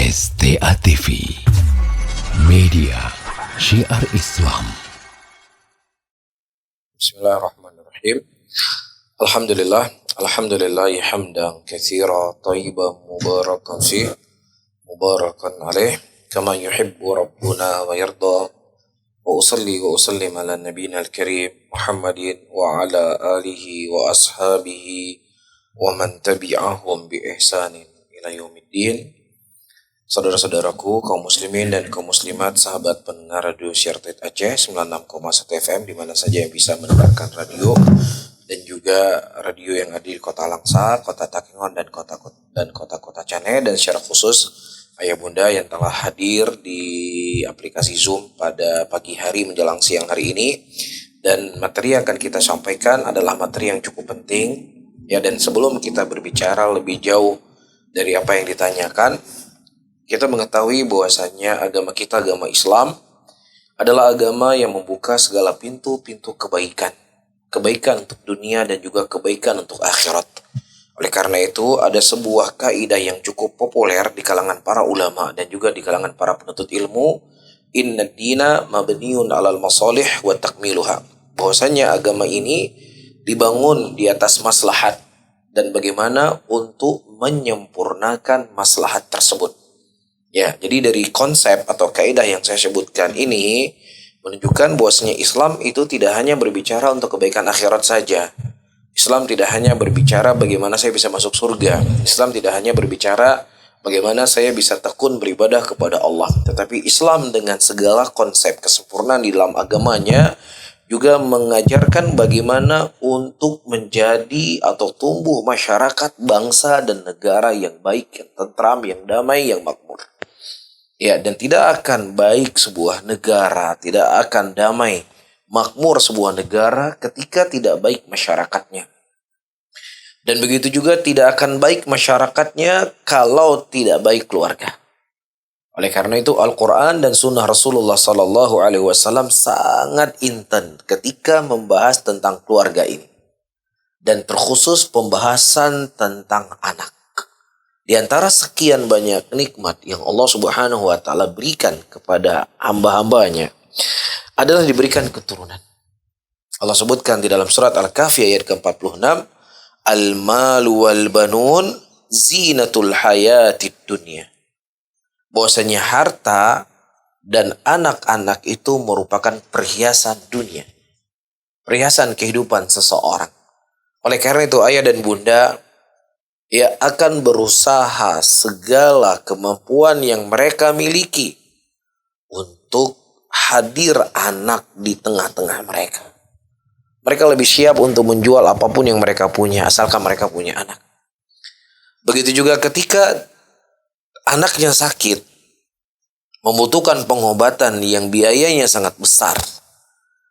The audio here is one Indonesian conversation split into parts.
STA TV Media Syiar Islam. Bismillahirrahmanirrahim. Alhamdulillah hamdan katsira thayyiban mubarakan fih mubarakan alaih kama yuhibbu rabbuna wa yarda. Wa usalli wa usallim ala nabiyyina al-karim Muhammadin wa ala alihi wa ashabihi wa man tabi'ahum bi ihsanin ila yaumiddin. Saudara-saudaraku, kaum muslimin dan kaum muslimat, sahabat pendengar radio Syiar Aceh 96,1 FM di mana saja yang bisa mendengarkan radio, dan juga radio yang ada di Kota Langsar, Kota Takengon, dan kota-kota Cane, dan secara khusus ayah bunda yang telah hadir di aplikasi Zoom pada pagi hari menjelang siang hari ini. Dan materi yang akan kita sampaikan adalah materi yang cukup penting ya, dan sebelum kita berbicara lebih jauh dari apa yang ditanyakan, kita mengetahui bahwasannya agama kita, agama Islam, adalah agama yang membuka segala pintu-pintu kebaikan. Kebaikan untuk dunia dan juga kebaikan untuk akhirat. Oleh karena itu, ada sebuah kaidah yang cukup populer di kalangan para ulama dan juga di kalangan para penuntut ilmu. Inna dina mabniun alal masalih wa takmiluha. Bahwasanya agama ini dibangun di atas maslahat dan bagaimana untuk menyempurnakan maslahat tersebut. Ya, jadi dari konsep atau kaidah yang saya sebutkan ini menunjukkan bahwasanya Islam itu tidak hanya berbicara untuk kebaikan akhirat saja. Islam tidak hanya berbicara bagaimana saya bisa masuk surga. Islam tidak hanya berbicara bagaimana saya bisa tekun beribadah kepada Allah. Tetapi Islam dengan segala konsep kesempurnaan di dalam agamanya juga mengajarkan bagaimana untuk menjadi atau tumbuh masyarakat, bangsa, dan negara yang baik, yang tentram, yang damai, yang makmur. Ya, dan tidak akan baik sebuah negara, tidak akan damai, makmur sebuah negara ketika tidak baik masyarakatnya. Dan begitu juga tidak akan baik masyarakatnya kalau tidak baik keluarga. Oleh karena itu Al-Quran dan Sunnah Rasulullah SAW sangat intent ketika membahas tentang keluarga ini. Dan terkhusus pembahasan tentang anak. Di antara sekian banyak nikmat yang Allah Subhanahu wa Ta'ala berikan kepada hamba-hambanya adalah diberikan keturunan. Allah sebutkan di dalam surat Al-Kahfi ayat ke-46, Al-malu wal banun zinatul hayatid dunya. Bahwasanya harta dan anak-anak itu merupakan perhiasan dunia, perhiasan kehidupan seseorang. Oleh karena itu ayah dan bunda akan berusaha segala kemampuan yang mereka miliki untuk hadir anak di tengah-tengah mereka. Mereka lebih siap untuk menjual apapun yang mereka punya asalkan mereka punya anak. Begitu juga ketika anaknya sakit, membutuhkan pengobatan yang biayanya sangat besar,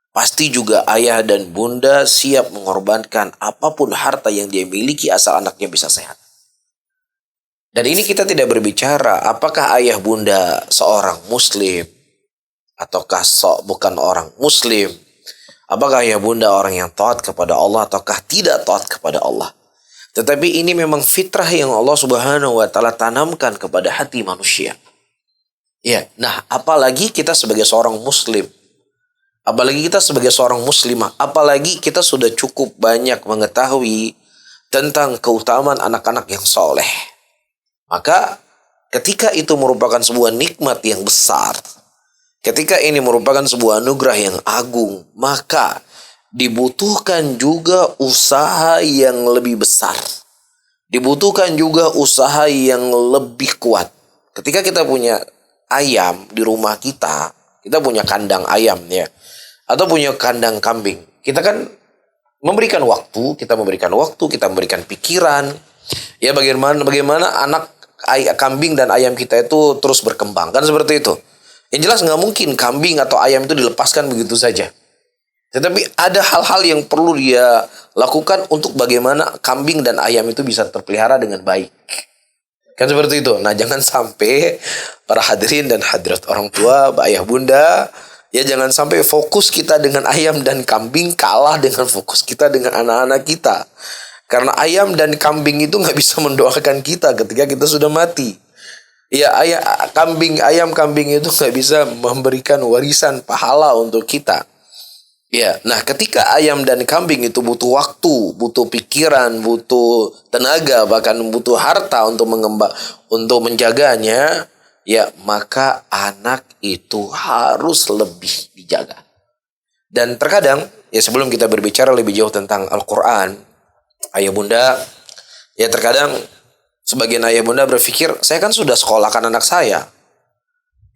pasti juga ayah dan bunda siap mengorbankan apapun harta yang dia miliki asal anaknya bisa sehat. Dan ini kita tidak berbicara apakah ayah bunda seorang muslim ataukah bukan orang muslim. Apakah ayah bunda orang yang taat kepada Allah ataukah tidak taat kepada Allah. Tetapi ini memang fitrah yang Allah Subhanahu wa Ta'ala tanamkan kepada hati manusia. Ya, nah apalagi kita sebagai seorang muslim. Apalagi kita sebagai seorang muslimah, apalagi kita sudah cukup banyak mengetahui tentang keutamaan anak-anak yang soleh. Maka ketika itu merupakan sebuah nikmat yang besar, ketika ini merupakan sebuah anugerah yang agung, maka dibutuhkan juga usaha yang lebih besar. Dibutuhkan juga usaha yang lebih kuat. Ketika kita punya ayam di rumah kita punya kandang ayam ya, atau punya kandang kambing. Kita kan memberikan waktu, kita memberikan pikiran. Ya bagaimana anak kambing dan ayam kita itu terus berkembang. Kan seperti itu. Yang jelas nggak mungkin kambing atau ayam itu dilepaskan begitu saja. Tetapi ada hal-hal yang perlu dia lakukan untuk bagaimana kambing dan ayam itu bisa terpelihara dengan baik. Kan seperti itu. Nah jangan sampai para hadirin dan hadirat orang tua, ayah bunda, ya jangan sampai fokus kita dengan ayam dan kambing kalah dengan fokus kita dengan anak-anak kita. Karena ayam dan kambing itu nggak bisa mendoakan kita ketika kita sudah mati. Ya, ayam kambing itu nggak bisa memberikan warisan pahala untuk kita. Ya, nah ketika ayam dan kambing itu butuh waktu, butuh pikiran, butuh tenaga, bahkan butuh harta untuk menjaganya, ya maka anak itu harus lebih dijaga. Dan terkadang, ya sebelum kita berbicara lebih jauh tentang Al-Quran, ayah bunda, ya terkadang sebagian ayah bunda berpikir, saya kan sudah sekolahkan anak saya.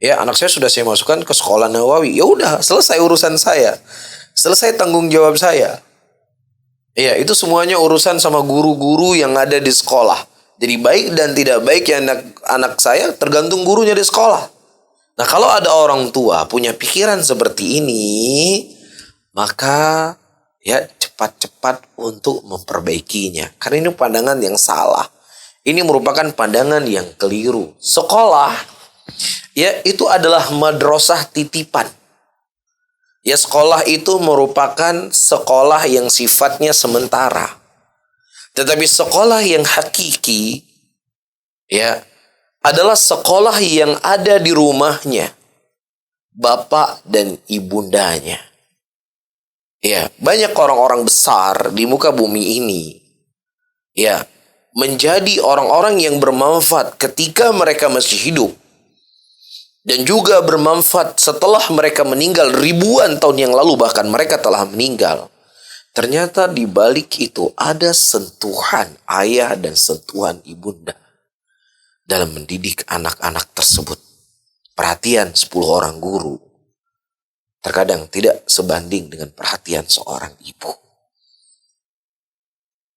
Ya, anak saya sudah saya masukkan ke sekolah Nawawi. Ya udah, selesai urusan saya. Selesai tanggung jawab saya. Ya, itu semuanya urusan sama guru-guru yang ada di sekolah. Jadi baik dan tidak baik ya anak saya tergantung gurunya di sekolah. Nah, kalau ada orang tua punya pikiran seperti ini, maka ya cepat-cepat untuk memperbaikinya. Karena ini pandangan yang salah. Ini merupakan pandangan yang keliru. Sekolah, ya itu adalah madrasah titipan. Ya sekolah itu merupakan sekolah yang sifatnya sementara. Tetapi sekolah yang hakiki, ya adalah sekolah yang ada di rumahnya bapak dan ibundanya. Ya, banyak orang-orang besar di muka bumi ini, ya menjadi orang-orang yang bermanfaat ketika mereka masih hidup. Dan juga bermanfaat setelah mereka meninggal ribuan tahun yang lalu, bahkan mereka telah meninggal. Ternyata di balik itu ada sentuhan ayah dan sentuhan ibunda dalam mendidik anak-anak tersebut. Perhatian 10 orang guru terkadang tidak sebanding dengan perhatian seorang ibu.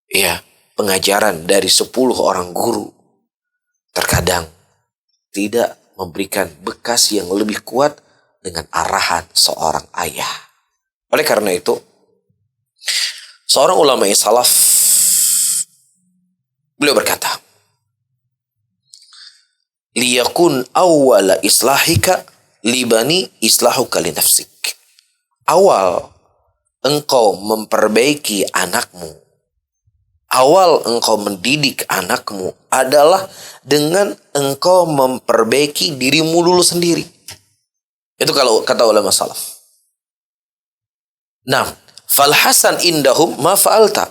Ya, pengajaran dari 10 orang guru terkadang tidak memberikan bekas yang lebih kuat dengan arahan seorang ayah. Oleh karena itu, seorang ulama salaf, beliau berkata, liyakun awwala islahika libani islahuka li nafsik. Awal engkau memperbaiki anakmu, awal engkau mendidik anakmu adalah dengan engkau memperbaiki dirimu dulu sendiri. Itu kalau kata ulama salaf. Nah, fal hasan indahum ma fa'alta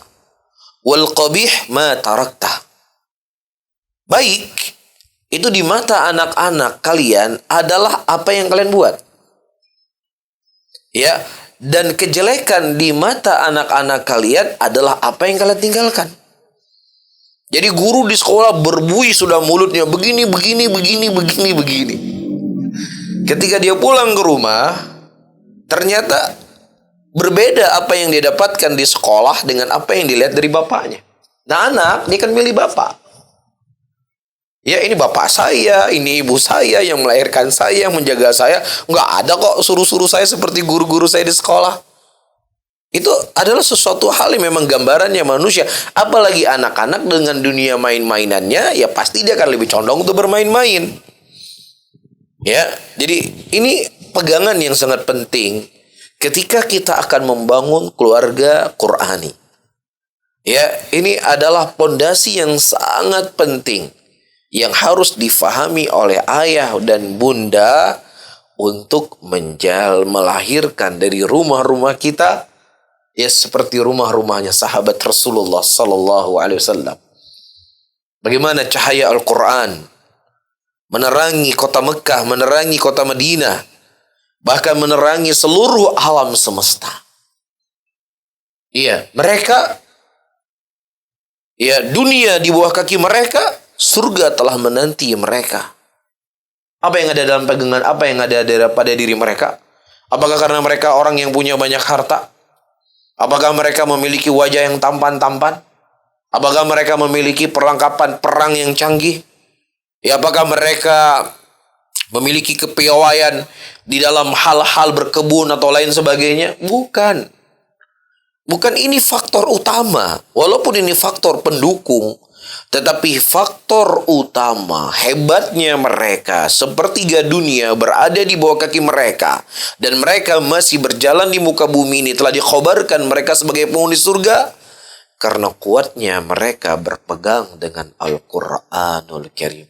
wal qabih ma tarakta. Baik itu di mata anak-anak kalian adalah apa yang kalian buat. Ya, dan kejelekan di mata anak-anak kalian adalah apa yang kalian tinggalkan. Jadi guru di sekolah berbuih sudah mulutnya begini. Ketika dia pulang ke rumah, ternyata berbeda apa yang dia dapatkan di sekolah dengan apa yang dilihat dari bapaknya. Nah anak, dia kan milih bapak. Ya ini bapak saya, ini ibu saya yang melahirkan saya, yang menjaga saya. Nggak ada kok suruh-suruh saya seperti guru-guru saya di sekolah. Itu adalah sesuatu hal yang memang gambarannya manusia. Apalagi anak-anak dengan dunia main-mainannya, ya pasti dia akan lebih condong untuk bermain-main. Ya, jadi ini pegangan yang sangat penting ketika kita akan membangun keluarga Qur'ani. Ya, ini adalah pondasi yang sangat penting yang harus difahami oleh ayah dan bunda untuk melahirkan dari rumah-rumah kita, ya seperti rumah-rumahnya sahabat Rasulullah Sallallahu Alaihi Wasallam. Bagaimana cahaya Al-Quran menerangi kota Mekah, menerangi kota Madinah, bahkan menerangi seluruh alam semesta. Iya, mereka, ya dunia di bawah kaki mereka, surga telah menanti mereka. Apa yang ada dalam pegangan, apa yang ada pada diri mereka? Apakah karena mereka orang yang punya banyak harta? Apakah mereka memiliki wajah yang tampan-tampan? Apakah mereka memiliki perlengkapan perang yang canggih? Ya, apakah mereka memiliki kepiawaian di dalam hal-hal berkebun atau lain sebagainya? Bukan. Bukan ini faktor utama. Walaupun ini faktor pendukung, tetapi faktor utama hebatnya mereka, sepertiga dunia berada di bawah kaki mereka, dan mereka masih berjalan di muka bumi ini, telah dikhabarkan mereka sebagai penghuni surga karena kuatnya mereka berpegang dengan Al-Quranul Karim.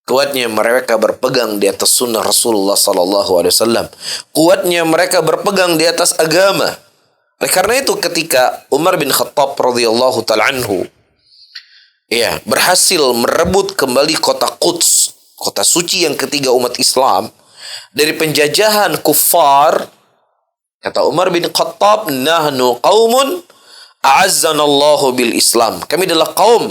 Kuatnya mereka berpegang di atas sunnah Rasulullah sallallahu alaihi wasallam. Kuatnya mereka berpegang di atas agama. Oleh karena itu ketika Umar bin Khattab radhiyallahu taala anhu berhasil merebut kembali kota Quds, kota suci yang ketiga umat Islam dari penjajahan kuffar, kata Umar bin Khattab, "Nahnu qaumun a'azzanallahu bil Islam." Kami adalah kaum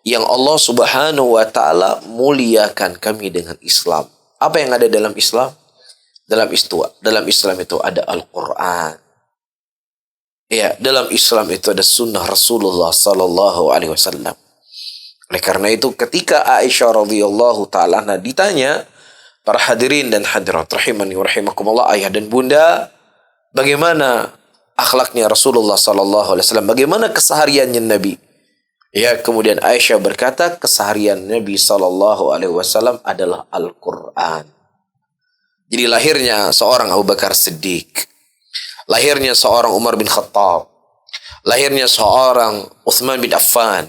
yang Allah Subhanahu wa taala muliakan kami dengan Islam. Apa yang ada dalam Islam? Dalam Islam itu ada Al-Qur'an. Ya, dalam Islam itu ada sunnah Rasulullah sallallahu alaihi wasallam. Oleh karena itu ketika Aisyah radhiyallahu taala ditanya, para hadirin dan hadirat rahimani wa rahimakumullah, ayah dan bunda, bagaimana akhlaknya Rasulullah sallallahu alaihi wasallam? Bagaimana kesehariannya Nabi? Ya, kemudian Aisyah berkata, keseharian Nabi sallallahu alaihi wasallam adalah Al-Qur'an. Jadi lahirnya seorang Abu Bakar Siddiq, lahirnya seorang Umar bin Khattab, lahirnya seorang Uthman bin Affan,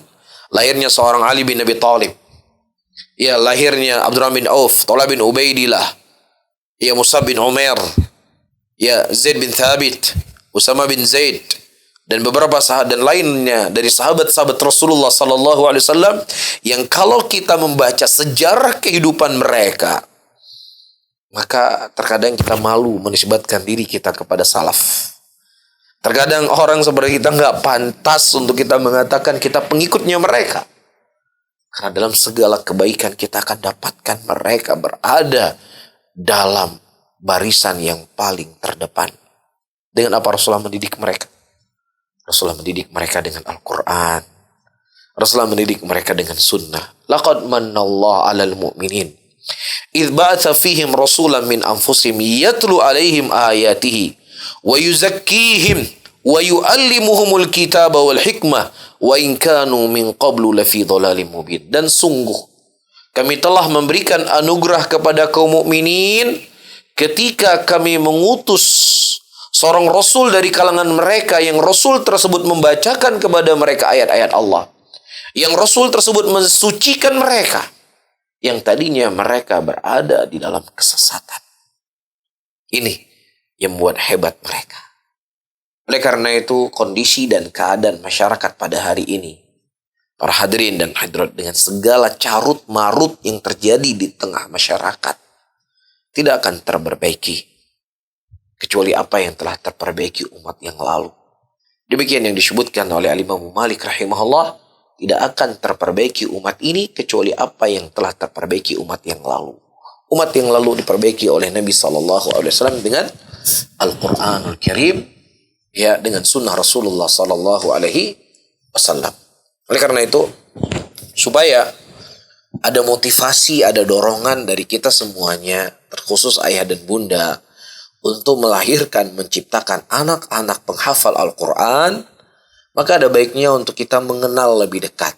lahirnya seorang Ali bin Abi Thalib, ya lahirnya Abdurrahman bin Auf, Talha bin Ubaidillah, ya Mus'ab bin Umair, ya Zaid bin Thabit, Usama bin Zaid, dan beberapa sahabat dan lainnya dari sahabat-sahabat Rasulullah sallallahu alaihi wasallam yang kalau kita membaca sejarah kehidupan mereka, maka terkadang kita malu menisbatkan diri kita kepada salaf. Terkadang orang seperti kita nggak pantas untuk kita mengatakan kita pengikutnya mereka. Karena dalam segala kebaikan kita akan dapatkan mereka berada dalam barisan yang paling terdepan. Dengan apa Rasulullah mendidik mereka? Rasulullah mendidik mereka dengan Al-Quran. Rasulullah mendidik mereka dengan sunnah. Laqad mannallahu 'alal mu'minin idh ba'atsa fihim rasulan min anfusihim yatlu 'alaihim ayatihi wa yuzakkihim wa yu'allimuhumul kitaba wal hikmah wa in kanu min qablu lafi dhalalim mubin. Dan sungguh kami telah memberikan anugerah kepada kaum mukminin ketika kami mengutus seorang rasul dari kalangan mereka, yang rasul tersebut membacakan kepada mereka ayat-ayat Allah, yang rasul tersebut mensucikan mereka yang tadinya mereka berada di dalam kesesatan. Ini yang membuat hebat mereka. Oleh karena itu kondisi dan keadaan masyarakat pada hari ini, para hadirin dan hadirat, dengan segala carut marut yang terjadi di tengah masyarakat, tidak akan terperbaiki kecuali apa yang telah terperbaiki umat yang lalu. Demikian yang disebutkan oleh Imam Malik rahimahullah, tidak akan terperbaiki umat ini kecuali apa yang telah terperbaiki umat yang lalu. Umat yang lalu diperbaiki oleh Nabi SAW dengan Al-Quranul Karim, ya, dengan sunnah Rasulullah SAW. Oleh karena itu, supaya ada motivasi, ada dorongan dari kita semuanya, terkhusus ayah dan bunda, untuk melahirkan, menciptakan anak-anak penghafal Al-Quran, maka ada baiknya untuk kita mengenal lebih dekat.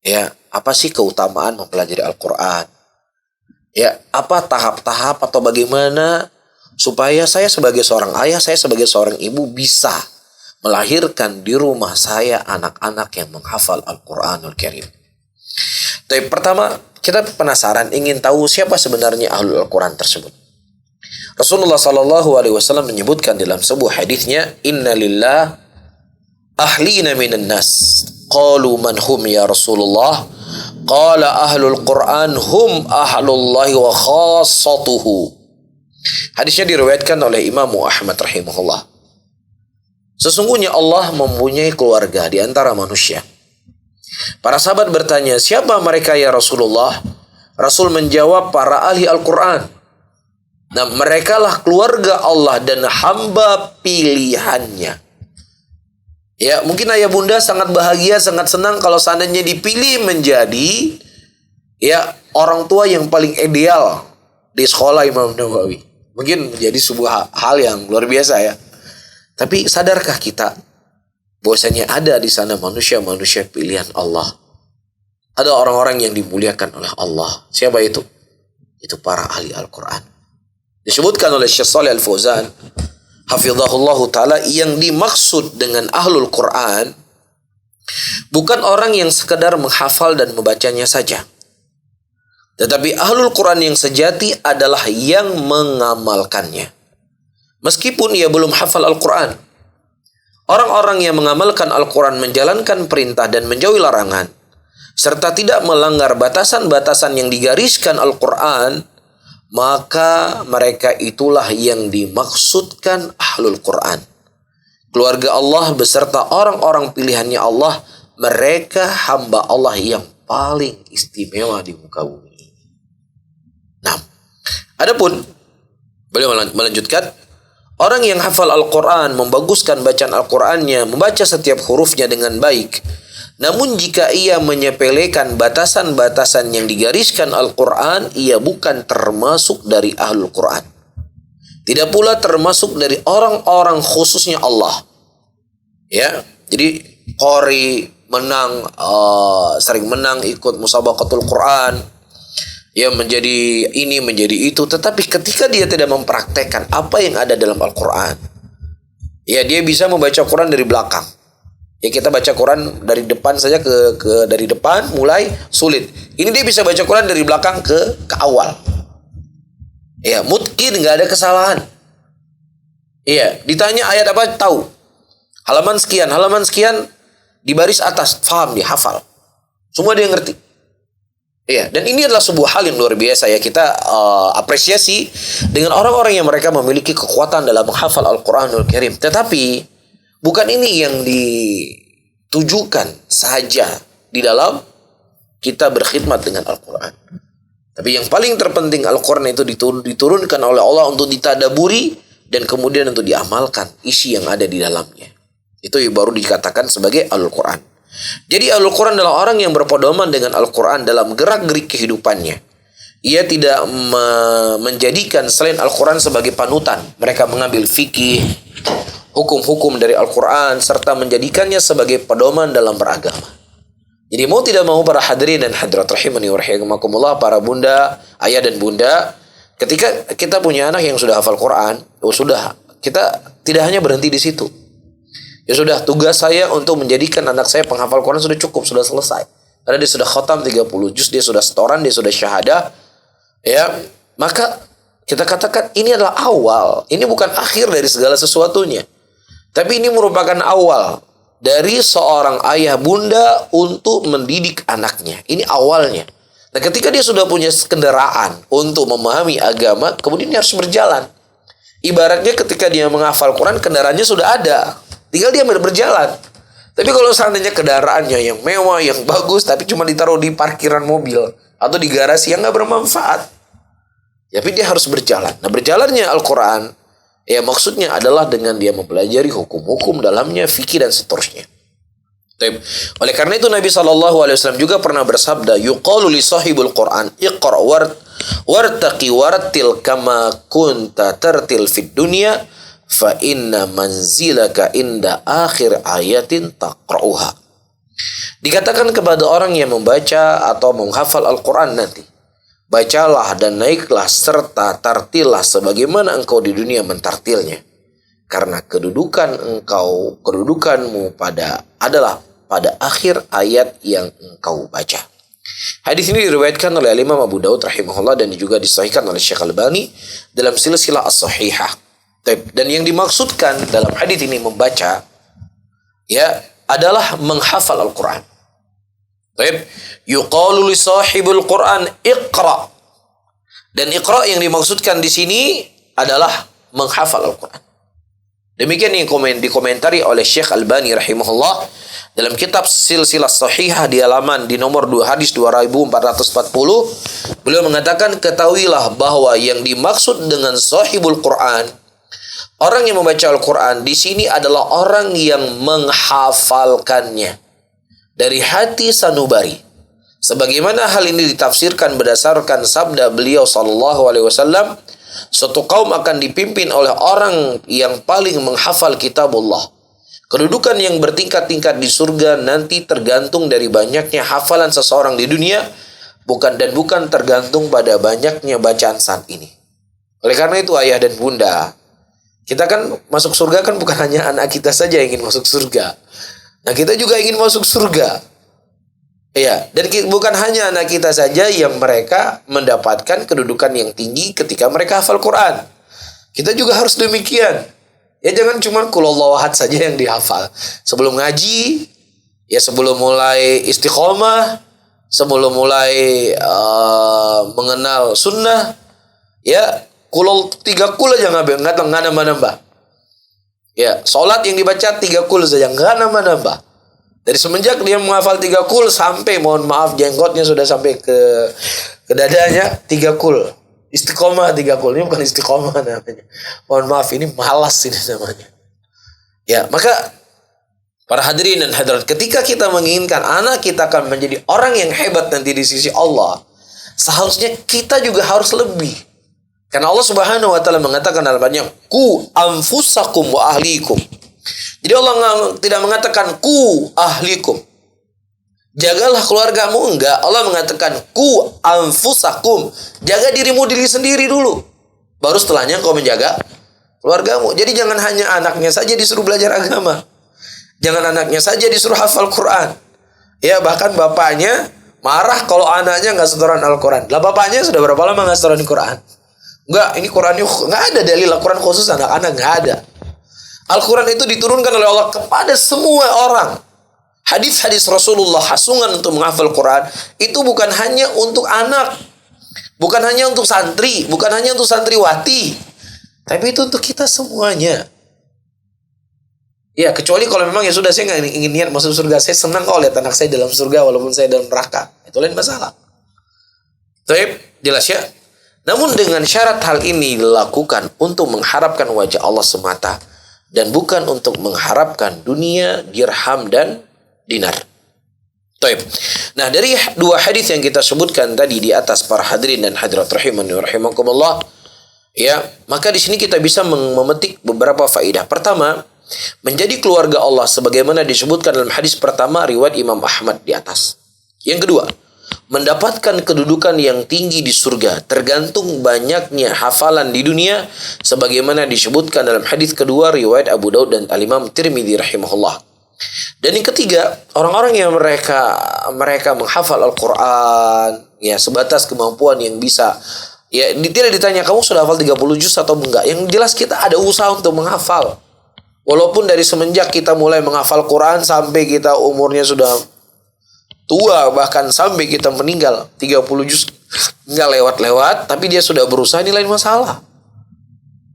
Ya, apa sih keutamaan mempelajari Al-Quran? Ya, apa tahap-tahap atau bagaimana supaya saya sebagai seorang ayah, saya sebagai seorang ibu bisa melahirkan di rumah saya anak-anak yang menghafal Al-Quranul Karim. Tapi pertama, kita penasaran, ingin tahu siapa sebenarnya Ahlul Al-Quran tersebut. Rasulullah sallallahu alaihi wasallam menyebutkan dalam sebuah hadisnya, "Inna lillah ahlina minan nas." Qalu man hum ya Rasulullah? Qala ahlul Quran hum ahlullahi wa khassatuhu. Hadisnya diriwayatkan oleh Imam Ahmad rahimahullah. Sesungguhnya Allah mempunyai keluarga di antara manusia. Para sahabat bertanya, siapa mereka ya Rasulullah? Rasul menjawab, para ahli Al-Quran. Nah, merekalah keluarga Allah dan hamba pilihannya. Ya, mungkin ayah bunda sangat bahagia, sangat senang kalau seandainya dipilih menjadi orang tua yang paling ideal di sekolah Imam Nawawi. Mungkin menjadi sebuah hal yang luar biasa ya. Tapi sadarkah kita bahwasanya ada di sana manusia-manusia pilihan Allah? Ada orang-orang yang dimuliakan oleh Allah. Siapa itu? Itu para ahli Al-Quran. Disebutkan oleh Syekh Shalih Al-Fauzan hafizahullah ta'ala, yang dimaksud dengan Ahlul Quran bukan orang yang sekedar menghafal dan membacanya saja. Tetapi ahlul Quran yang sejati adalah yang mengamalkannya. Meskipun ia belum hafal Al-Quran. Orang-orang yang mengamalkan Al-Quran, menjalankan perintah dan menjauhi larangan, serta tidak melanggar batasan-batasan yang digariskan Al-Quran, maka mereka itulah yang dimaksudkan ahlul Quran. Keluarga Allah beserta orang-orang pilihannya Allah, mereka hamba Allah yang paling istimewa di muka bumi. Nah, adapun beliau melanjutkan, orang yang hafal Al-Quran, membaguskan bacaan Al-Qurannya, membaca setiap hurufnya dengan baik. Namun jika ia menyepelekan batasan-batasan yang digariskan Al-Quran, ia bukan termasuk dari ahlul Quran. Tidak pula termasuk dari orang-orang khususnya Allah. Ya, jadi qori menang, sering menang ikut musabaqatul Quran, ya menjadi ini menjadi itu, tetapi ketika dia tidak mempraktekkan apa yang ada dalam Al-Quran, ya dia bisa membaca Quran dari belakang. Ya kita baca Quran dari depan saja ke dari depan mulai sulit. Ini dia bisa baca Quran dari belakang ke awal. Ya, mungkin nggak ada kesalahan. Iya, ditanya ayat apa tahu. Halaman sekian di baris atas, paham dia, hafal. Semua dia ngerti. Iya, dan ini adalah sebuah hal yang luar biasa ya, kita apresiasi dengan orang-orang yang mereka memiliki kekuatan dalam menghafal Al-Quranul Karim. Tetapi bukan ini yang ditujukan saja di dalam kita berkhidmat dengan Al-Quran. Tapi yang paling terpenting, Al-Quran itu diturunkan oleh Allah untuk ditadaburi dan kemudian untuk diamalkan isi yang ada di dalamnya. Itu baru dikatakan sebagai Al-Quran. Jadi Al-Quran adalah orang yang berpedoman dengan Al-Quran dalam gerak-gerik kehidupannya. Ia tidak menjadikan selain Al-Quran sebagai panutan. Mereka mengambil fikih, hukum-hukum dari Al-Quran, serta menjadikannya sebagai pedoman dalam beragama. Jadi mau tidak mau para hadirin dan hadirat rahimani wa rahimakumullah, para bunda, ayah dan bunda, ketika kita punya anak yang sudah hafal Quran, kita tidak hanya berhenti di situ. Ya sudah, tugas saya untuk menjadikan anak saya penghafal Quran sudah cukup, sudah selesai. Karena dia sudah khatam 30 juz, dia sudah setoran, dia sudah syahadah. Ya, maka kita katakan ini adalah awal. Ini bukan akhir dari segala sesuatunya. Tapi ini merupakan awal dari seorang ayah bunda untuk mendidik anaknya. Ini awalnya. Nah, ketika dia sudah punya kendaraan untuk memahami agama, kemudian dia harus berjalan. Ibaratnya ketika dia menghafal Quran, kendaraannya sudah ada. Tinggal dia berjalan. Tapi kalau seandainya kendaraannya yang mewah, yang bagus, tapi cuma ditaruh di parkiran mobil atau di garasi yang nggak bermanfaat, tapi dia harus berjalan. Nah, berjalannya Al-Quran, ya maksudnya adalah dengan dia mempelajari hukum-hukum dalamnya, fikih dan seterusnya. Oleh karena itu Nabi SAW juga pernah bersabda, yuqalu li sahibul Quran, iqra' wartaqi warattil kama kunta tartil fid dunya, fa inna manzilaka inda akhir ayatin taqra'uha. Dikatakan kepada orang yang membaca atau menghafal Al-Quran nanti, bacalah dan naiklah serta tartillah sebagaimana engkau di dunia mentartilnya, karena kedudukanmu adalah pada akhir ayat yang engkau baca. Hadis ini diriwayatkan oleh Imam Abu Daud rahimahullah dan juga disahihkan oleh Syekh Al-Albani dalam silsilah as-sahihah. Dan yang dimaksudkan dalam hadis ini membaca, ya, adalah menghafal Al-Quran. Yuqalu li sahibul Quran iqra. Dan iqra yang dimaksudkan di sini adalah menghafal Al-Quran. Demikian yang dikomentari oleh Syekh Al-Albani rahimahullah dalam kitab silsilah sahihah di halaman di nomor 2 hadis 2440. Beliau mengatakan, ketahuilah bahwa yang dimaksud dengan sahibul Quran, orang yang membaca Al-Quran di sini adalah orang yang menghafalkannya dari hati sanubari. Sebagaimana hal ini ditafsirkan berdasarkan sabda beliau SAW, suatu kaum akan dipimpin oleh orang yang paling menghafal kitabullah. Kedudukan yang bertingkat-tingkat di surga nanti tergantung dari banyaknya hafalan seseorang di dunia, bukan tergantung pada banyaknya bacaan saat ini. Oleh karena itu ayah dan bunda, kita kan masuk surga kan bukan hanya anak kita saja yang ingin masuk surga. Nah, kita juga ingin masuk surga. Iya, dan bukan hanya anak kita saja yang mereka mendapatkan kedudukan yang tinggi ketika mereka hafal Quran. Kita juga harus demikian. Ya jangan cuma qul huwallahu ahad saja yang dihafal. Sebelum ngaji, ya sebelum mulai istiqomah, sebelum mulai mengenal sunnah, ya tiga kul aja nggak nambah-nambah. Ya, sholat yang dibaca 3 kul saja nggak nambah-nambah. Dari semenjak dia menghafal 3 kul sampai mohon maaf jenggotnya sudah sampai ke dadanya 3 kul. Istiqomah 3 kul. Ini bukan istiqomah namanya. Mohon maaf ini malas ini namanya. Ya, maka para hadirin dan hadirat, ketika kita menginginkan anak kita akan menjadi orang yang hebat nanti di sisi Allah, seharusnya kita juga harus lebih. Karena Allah Subhanahu wa taala mengatakan dalam banyak ku anfusakum wa ahlikum. Jadi Allah tidak mengatakan ku ahlikum. Jagalah keluargamu, enggak. Allah mengatakan ku anfusakum. Jaga dirimu diri sendiri dulu. Baru setelahnya kau menjaga keluargamu. Jadi jangan hanya anaknya saja disuruh belajar agama. Jangan anaknya saja disuruh hafal Quran. Ya bahkan bapaknya marah kalau anaknya nggak setoran Al-Quran. Lah bapaknya sudah berapa lama nggak setoran Quran? Enggak, ini Qurannya nggak ada dalil Al-Quran khusus anak-anak, nggak ada. Al-Quran itu diturunkan oleh Allah kepada semua orang. Hadis-hadis Rasulullah hasungan untuk menghafal Quran itu bukan hanya untuk anak, bukan hanya untuk santri, bukan hanya untuk santriwati, tapi itu untuk kita semuanya. Ya kecuali kalau memang ya sudah saya nggak ingin niat masuk surga, saya senang kalau lihat anak saya dalam surga walaupun saya dalam neraka, itu lain masalah. Baik, jelas ya. Namun dengan syarat hal ini dilakukan untuk mengharapkan wajah Allah semata dan bukan untuk mengharapkan dunia, dirham dan dinar. Baik. Nah, dari 2 hadis yang kita sebutkan tadi di atas para hadirin dan hadirat rahimani wa rahimakumullah, ya, maka di sini kita bisa memetik beberapa faedah. Pertama, menjadi keluarga Allah sebagaimana disebutkan dalam hadis pertama riwayat Imam Ahmad di atas. Yang kedua, mendapatkan kedudukan yang tinggi di surga tergantung banyaknya hafalan di dunia sebagaimana disebutkan dalam hadis kedua riwayat Abu Daud dan Al-Imam Tirmidzi rahimahullah. Dan yang ketiga, orang-orang yang mereka menghafal Al-Quran ya sebatas kemampuan yang bisa, ya tidak ditanya kamu sudah hafal 30 juz atau enggak, yang jelas kita ada usaha untuk menghafal. Walaupun dari semenjak kita mulai menghafal Quran sampai kita umurnya sudah tua, bahkan sampai kita meninggal 30 juz nggak lewat-lewat, tapi dia sudah berusaha, ini lain masalah.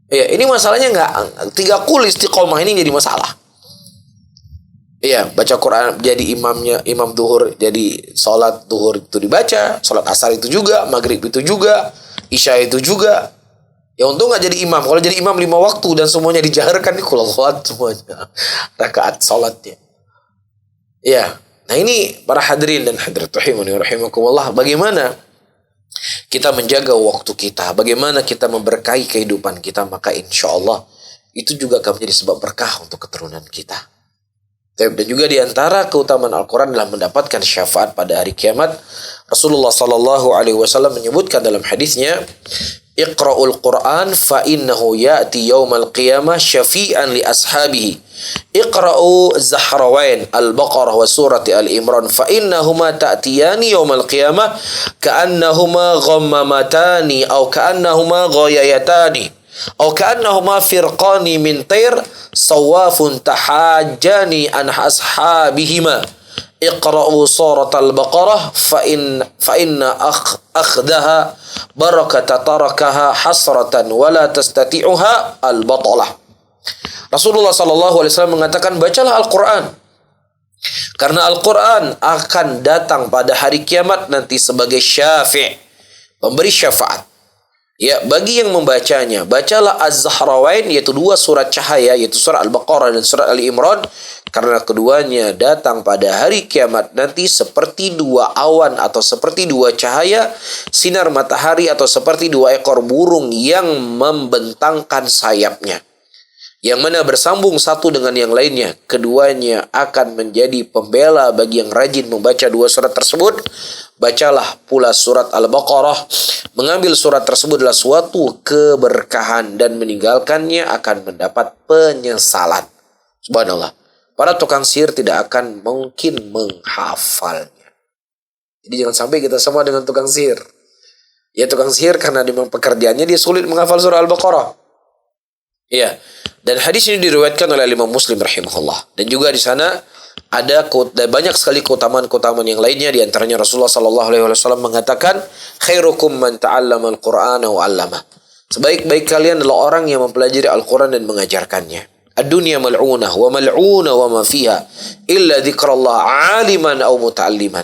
Ya, ini masalahnya nggak 3 kul istiqomah ini jadi masalah. Iya, baca Quran jadi imamnya, imam duhur, jadi sholat duhur itu dibaca, sholat asar itu juga, maghrib itu juga, isya itu juga. Ya untung nggak jadi imam. Kalau jadi imam 5 waktu dan semuanya dijaharkan nih kulawat semuanya rakaat sholatnya. Ya, nah ini para hadirin dan hadirat rahimani wa rahimakumullah, bagaimana kita menjaga waktu kita, bagaimana kita memberkahi kehidupan kita, maka insya Allah itu juga akan menjadi sebab berkah untuk keturunan kita. Dan juga diantara keutamaan Al-Quran adalah mendapatkan syafaat pada hari kiamat. Rasulullah SAW menyebutkan dalam hadisnya, Iqra'ul Quran fa innahu ya'ti yawmal qiyamah syafi'an li ashabihi. Iqra'u Zahrawain Al-Baqarah wa surati Al-Imran fa innahuma ta'tiyani yawmal qiyamah ka'annahuma ghammamatani aw ka'annahuma ghayayatani aw ka'annahuma firqani min tayr sawafun tahajjani an ashabihima. Iqra'u surat Al-Baqarah fa inna akhdaha barakata tarakaha hasratan wala tastati'uha al-batalah. Rasulullah SAW mengatakan, bacalah Al-Quran karena Al-Quran akan datang pada hari kiamat nanti sebagai syafi', pemberi syafaat. Ya, bagi yang membacanya, bacalah Az-Zahrawain, yaitu 2 surat cahaya, yaitu surat Al-Baqarah dan surat Ali-Imran, karena keduanya datang pada hari kiamat nanti seperti 2 awan atau seperti 2 cahaya sinar matahari atau seperti 2 ekor burung yang membentangkan sayapnya, yang mana bersambung satu dengan yang lainnya. Keduanya akan menjadi pembela bagi yang rajin membaca 2 surat tersebut. Bacalah pula surat Al-Baqarah. Mengambil surat tersebut adalah suatu keberkahan dan meninggalkannya akan mendapat penyesalan. Subhanallah. Para tukang sihir tidak akan mungkin menghafalnya. Jadi jangan sampai kita sama dengan tukang sihir. Ya tukang sihir karena memang pekerjaannya dia sulit menghafal surah Al-Baqarah. Iya. Dan hadis ini diriwayatkan oleh Imam Muslim rahimahullah. Dan juga di sana ada banyak sekali keutamaan-keutamaan yang lainnya. Di antaranya Rasulullah SAW mengatakan, khairukum man ta'allama al-Qur'ana wa 'allama. Sebaik-baik kalian adalah orang yang mempelajari Al-Quran dan mengajarkannya. Ad-dunya mal'unah wa mal'una wa ma fiha illa dzikrallah 'aliman aw muta'alliman.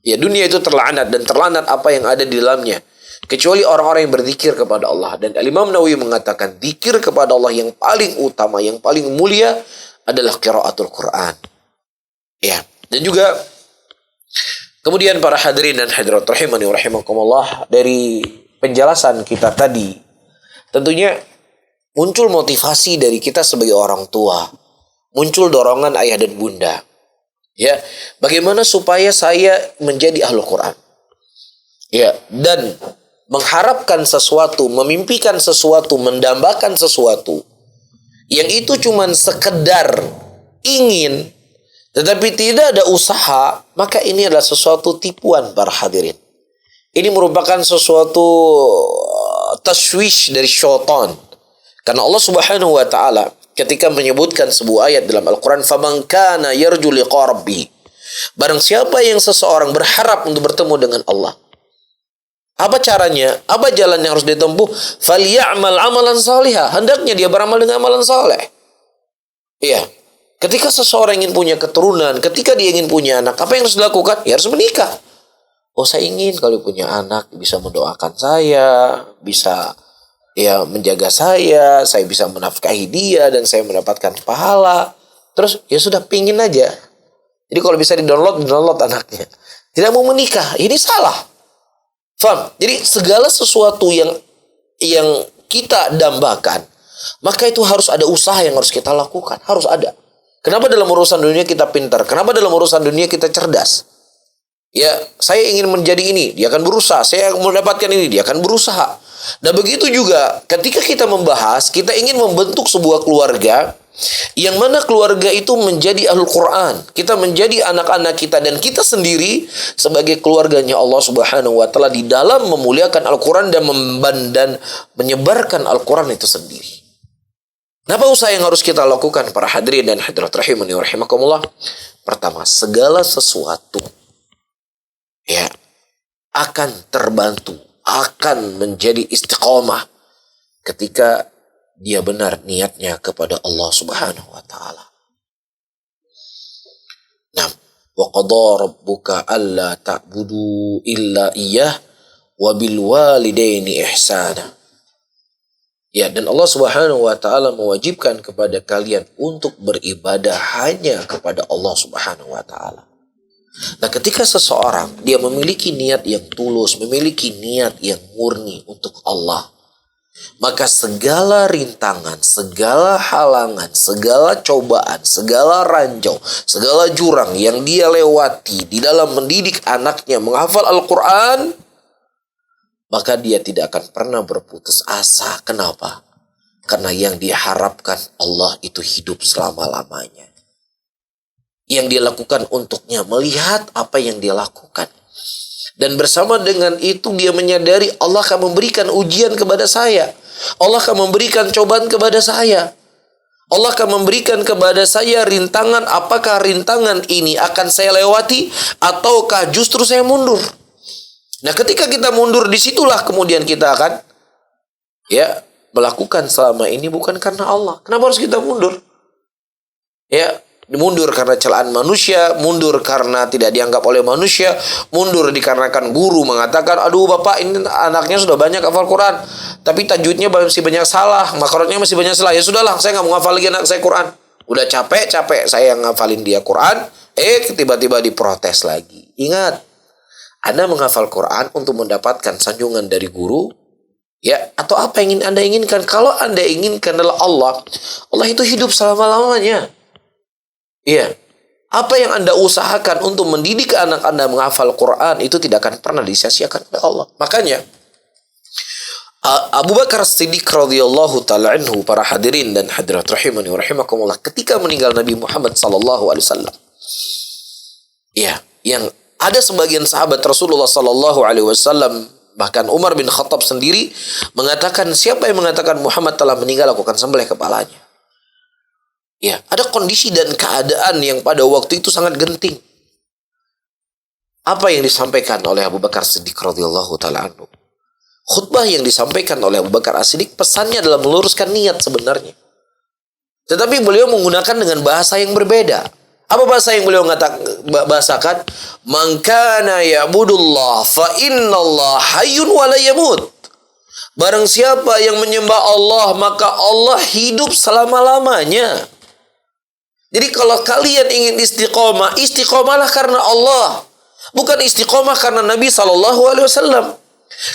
Ya, dunia itu terlaknat dan terlaknat apa yang ada di dalamnya, kecuali orang-orang yang berzikir kepada Allah. Dan Imam Nawawi mengatakan zikir kepada Allah yang paling utama, yang paling mulia adalah qiraatul Quran. Ya, dan juga kemudian para hadirin dan hadirat rahimani wa rahimakumullah, dari penjelasan kita tadi tentunya muncul motivasi dari kita sebagai orang tua, muncul dorongan ayah dan bunda. Ya, bagaimana supaya saya menjadi ahlul Quran? Ya, dan mengharapkan sesuatu, memimpikan sesuatu, mendambakan sesuatu yang itu cuman sekedar ingin tetapi tidak ada usaha, maka ini adalah sesuatu tipuan para hadirin. Ini merupakan sesuatu taswish dari syaitan. Karena Allah Subhanahu wa taala ketika menyebutkan sebuah ayat dalam Al-Quran, faman kana yarju liqa rabbih, barang siapa yang seseorang berharap untuk bertemu dengan Allah, apa caranya? Apa jalan yang harus ditempuh? Falyamal amalan salihah, hendaknya dia beramal dengan amalan saleh. Iya. Ketika seseorang ingin punya keturunan, ketika dia ingin punya anak, apa yang harus dilakukan? Ya harus menikah. Oh, saya ingin kalau punya anak bisa mendoakan saya, bisa ya menjaga saya bisa menafkahi dia dan saya mendapatkan pahala. Terus ya sudah, pingin aja. Jadi kalau bisa di-download anaknya. Tidak mau menikah, ini salah. Faham? Jadi segala sesuatu yang kita dambakan, maka itu harus ada usaha yang harus kita lakukan, harus ada. Kenapa dalam urusan dunia kita pintar? Kenapa dalam urusan dunia kita cerdas? Ya, saya ingin menjadi ini, dia akan berusaha. Saya mendapatkan ini, dia akan berusaha. Dan begitu juga ketika kita membahas, kita ingin membentuk sebuah keluarga yang mana keluarga itu menjadi ahlul Quran. Kita menjadi anak-anak kita dan kita sendiri sebagai keluarganya Allah Subhanahu wa taala di dalam memuliakan Al-Quran dan menyebarkan Al-Quran itu sendiri. Apa usaha yang harus kita lakukan para hadirin dan hadirat rahimani wa rahimakumullah? Pertama, segala sesuatu ya akan terbantu, akan menjadi istiqomah ketika dia benar niatnya kepada Allah Subhanahu wa taala. Nah, wa qadara rabbuka alla ta'budu illa iyyah wa bil walidaini ihsana. Ya, dan Allah Subhanahu wa taala mewajibkan kepada kalian untuk beribadah hanya kepada Allah Subhanahu wa taala. Nah, ketika seseorang dia memiliki niat yang tulus, memiliki niat yang murni untuk Allah, maka segala rintangan, segala halangan, segala cobaan, segala ranjau, segala jurang yang dia lewati di dalam mendidik anaknya menghafal Al-Quran, maka dia tidak akan pernah berputus asa. Kenapa? Karena yang diharapkan Allah itu hidup selama-lamanya. Yang dia lakukan untuknya, melihat apa yang dia lakukan. Dan bersama dengan itu dia menyadari Allah akan memberikan ujian kepada saya. Allah akan memberikan cobaan kepada saya. Allah akan memberikan kepada saya rintangan. Apakah rintangan ini akan saya lewati ataukah justru saya mundur? Nah, ketika kita mundur, disitulah kemudian kita akan ya melakukan selama ini bukan karena Allah. Kenapa harus kita mundur? Ya, mundur karena celaan manusia, mundur karena tidak dianggap oleh manusia, mundur dikarenakan guru mengatakan, aduh bapak ini anaknya sudah banyak hafal Quran, tapi tajwidnya masih banyak salah, makrotnya masih banyak salah. Ya sudahlah, saya nggak mau hafal lagi anak saya Quran. Udah capek saya yang ngafalin dia Quran, tiba-tiba diprotes lagi. Ingat, Anda menghafal Quran untuk mendapatkan sanjungan dari guru, ya, atau apa yang ingin Anda inginkan? Kalau Anda inginkan adalah Allah, Allah itu hidup selama-lamanya. Iya. Apa yang Anda usahakan untuk mendidik anak Anda menghafal Quran itu tidak akan pernah disia-siakan oleh Allah. Makanya Abu Bakar Siddiq radhiyallahu taala anhu, para hadirin dan hadirat rahimani wa rahimakumullah, ketika meninggal Nabi Muhammad sallallahu alaihi wasallam, ya, yang Ada sebagian sahabat Rasulullah Sallallahu Alaihi Wasallam, bahkan Umar bin Khattab sendiri mengatakan, siapa yang mengatakan Muhammad telah meninggal, aku akan sembelih kepalanya. Ya, ada kondisi dan keadaan yang pada waktu itu sangat genting. Apa yang disampaikan oleh Abu Bakar Siddiq radhiyallahu taala anhu? Khutbah yang disampaikan oleh Abu Bakar As-Siddiq, pesannya adalah meluruskan niat sebenarnya. Tetapi beliau menggunakan dengan bahasa yang berbeda. Apa bahasa yang beliau bahasakan? Man kana ya'budullah fa innallah hayyun wa la yamut. Barang siapa yang menyembah Allah, maka Allah hidup selama-lamanya. Jadi kalau kalian ingin istiqomah, istiqomahlah karena Allah. Bukan istiqomah karena Nabi SAW.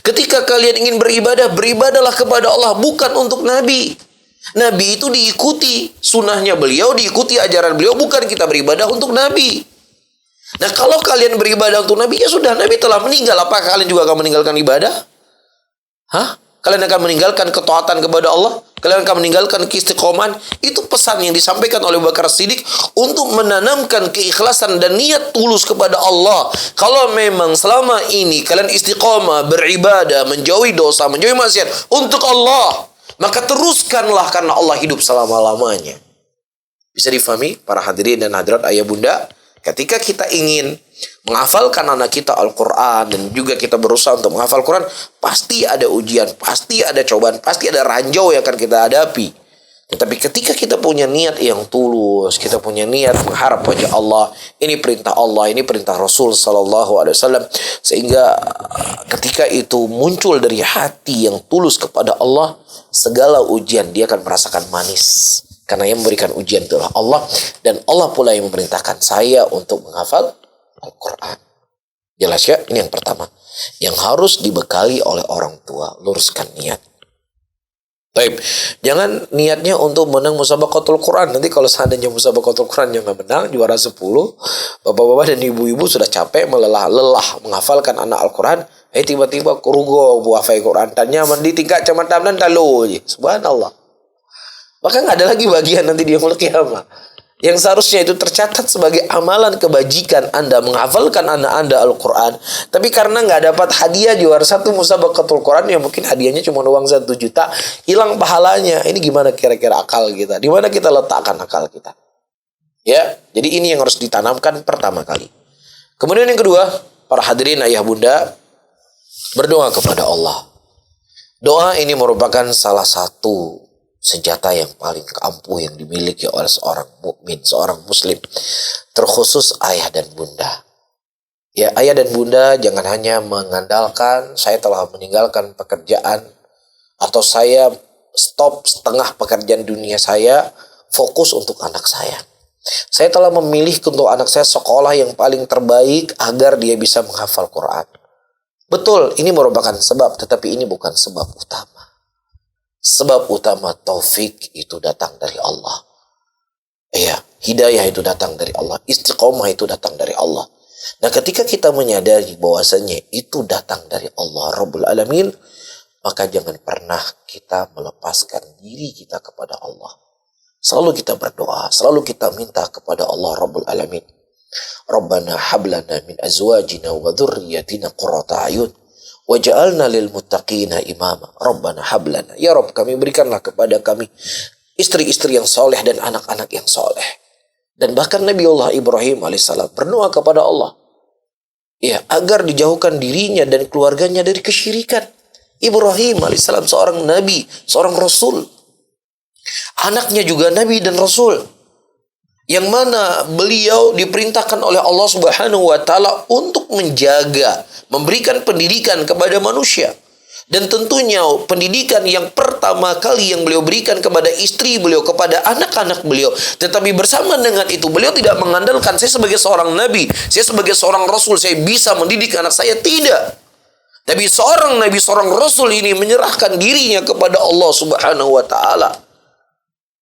Ketika kalian ingin beribadah, beribadahlah kepada Allah, bukan untuk Nabi. Nabi itu diikuti sunnahnya beliau, diikuti ajaran beliau, bukan kita beribadah untuk Nabi. Nah, kalau kalian beribadah untuk Nabi, ya sudah, Nabi telah meninggal. Apakah kalian juga akan meninggalkan ibadah? Kalian akan meninggalkan ketaatan kepada Allah? Kalian akan meninggalkan keistiqomahan? Itu pesan yang disampaikan oleh Abu Bakar Siddiq untuk menanamkan keikhlasan dan niat tulus kepada Allah. Kalau memang selama ini kalian istiqomah, beribadah, menjauhi dosa, menjauhi maksiat untuk Allah, maka teruskanlah karena Allah hidup selama-lamanya. Bisa difahami para hadirin dan hadirat ayah bunda? Ketika kita ingin menghafalkan anak kita Al-Quran dan juga kita berusaha untuk menghafal Quran, pasti ada ujian, pasti ada cobaan, pasti ada ranjau yang akan kita hadapi. Tetapi ketika kita punya niat yang tulus, kita punya niat mengharap wajah Allah, ini perintah Allah, ini perintah Rasul Sallallahu Alaihi Wasallam, sehingga ketika itu muncul dari hati yang tulus kepada Allah, segala ujian dia akan merasakan manis. Karena yang memberikan ujian itulah Allah, dan Allah pula yang memerintahkan saya untuk menghafal Al-Quran. Jelas ya? Ini yang pertama. Yang harus dibekali oleh orang tua. Luruskan niat. Baik. Jangan niatnya untuk menang musabaqatul Quran. Nanti kalau seandainya musabaqatul Quran yang nggak menang, juara 10, bapak-bapak dan ibu-ibu sudah capek, lelah menghafalkan anak Al-Quran. Tiba-tiba kurugo buafai Quran. Tanya mandi tingkat camatan dan talo. Subhanallah. Maka nggak ada lagi bagian nanti di yaumul qiyamah. Yang seharusnya itu tercatat sebagai amalan kebajikan Anda menghafalkan anak Anda Al-Quran. Tapi karena nggak dapat hadiah juara 1 musabaqatul Quran, yang mungkin hadiahnya cuma uang 1 juta, hilang pahalanya. Ini gimana kira-kira akal kita? Di mana kita letakkan akal kita? Ya, jadi ini yang harus ditanamkan pertama kali. Kemudian yang kedua, para hadirin ayah bunda, berdoa kepada Allah. Doa ini merupakan salah satu senjata yang paling ampuh yang dimiliki oleh seorang mukmin, seorang muslim, terkhusus ayah dan bunda. Ya, ayah dan bunda jangan hanya mengandalkan saya telah meninggalkan pekerjaan atau saya stop setengah pekerjaan dunia saya, fokus untuk anak saya. Saya telah memilih untuk anak saya sekolah yang paling terbaik agar dia bisa menghafal Quran. Betul, ini merupakan sebab, tetapi ini bukan sebab utama. Sebab utama taufik itu datang dari Allah. Ya, hidayah itu datang dari Allah. Istiqomah itu datang dari Allah. Nah, ketika kita menyadari bahwasanya itu datang dari Allah Rabbul Alamin, maka jangan pernah kita melepaskan diri kita kepada Allah. Selalu kita berdoa, selalu kita minta kepada Allah Rabbul Alamin. Rabbana hablana min azwajina wa dhurriyyatina qurrata ayun waj'alna lil muttaqina imama. Rabbana hablana, ya Rabb, kami berikanlah kepada kami istri-istri yang soleh dan anak-anak yang soleh. Dan bahkan Nabi Allah Ibrahim alaihissalam berdoa kepada Allah, ya, agar dijauhkan dirinya dan keluarganya dari kesyirikan. Ibrahim alaihissalam seorang nabi, seorang rasul, anaknya juga nabi dan rasul, yang mana beliau diperintahkan oleh Allah Subhanahu wa taala untuk menjaga, memberikan pendidikan kepada manusia. Dan tentunya pendidikan yang pertama kali yang beliau berikan kepada istri beliau, kepada anak-anak beliau. Tetapi bersama dengan itu beliau tidak mengandalkan saya sebagai seorang nabi, saya sebagai seorang rasul, saya bisa mendidik anak saya. Tidak. Tapi seorang nabi, seorang rasul ini menyerahkan dirinya kepada Allah Subhanahu wa taala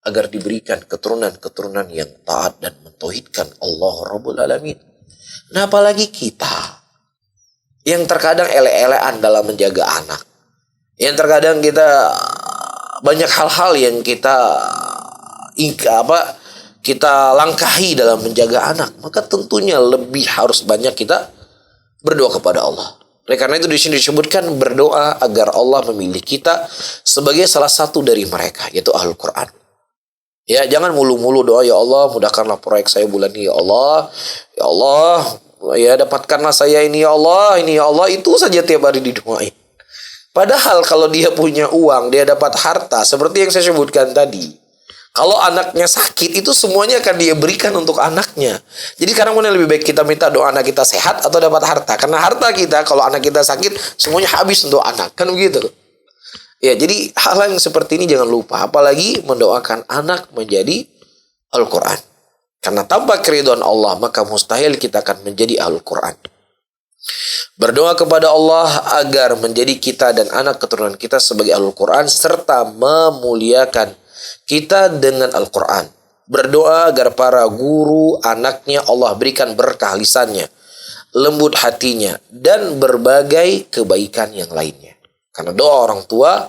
agar diberikan keturunan-keturunan yang taat dan mentauhidkan Allah Rabbul Alamin. Nah, apalagi kita yang terkadang ele-elean dalam menjaga anak, yang terkadang kita banyak hal-hal yang kita langkahi dalam menjaga anak, maka tentunya lebih harus banyak kita berdoa kepada Allah. Oleh karena itu di sini disebutkan berdoa agar Allah memilih kita sebagai salah satu dari mereka, yaitu Ahlul Quran. Ya, jangan mulu-mulu doa, ya Allah mudahkanlah proyek saya bulan ini, ya Allah, ya Allah, ya dapatkanlah saya ini, ya Allah, ini ya Allah, itu saja tiap hari didoain. Padahal kalau dia punya uang, dia dapat harta, seperti yang saya sebutkan tadi. Kalau anaknya sakit, itu semuanya akan dia berikan untuk anaknya. Jadi kadang mana lebih baik kita minta doa anak kita sehat atau dapat harta. Karena harta kita, kalau anak kita sakit, semuanya habis untuk anak. Kan begitu. Ya, jadi hal yang seperti ini jangan lupa. Apalagi mendoakan anak menjadi Al-Quran. Karena tanpa keridhaan Allah, maka mustahil kita akan menjadi Al-Quran. Berdoa kepada Allah agar menjadi kita dan anak keturunan kita sebagai Al-Quran, serta memuliakan kita dengan Al-Quran. Berdoa agar para guru anaknya Allah berikan berkah lisannya, lembut hatinya, dan berbagai kebaikan yang lainnya. Karena doa orang tua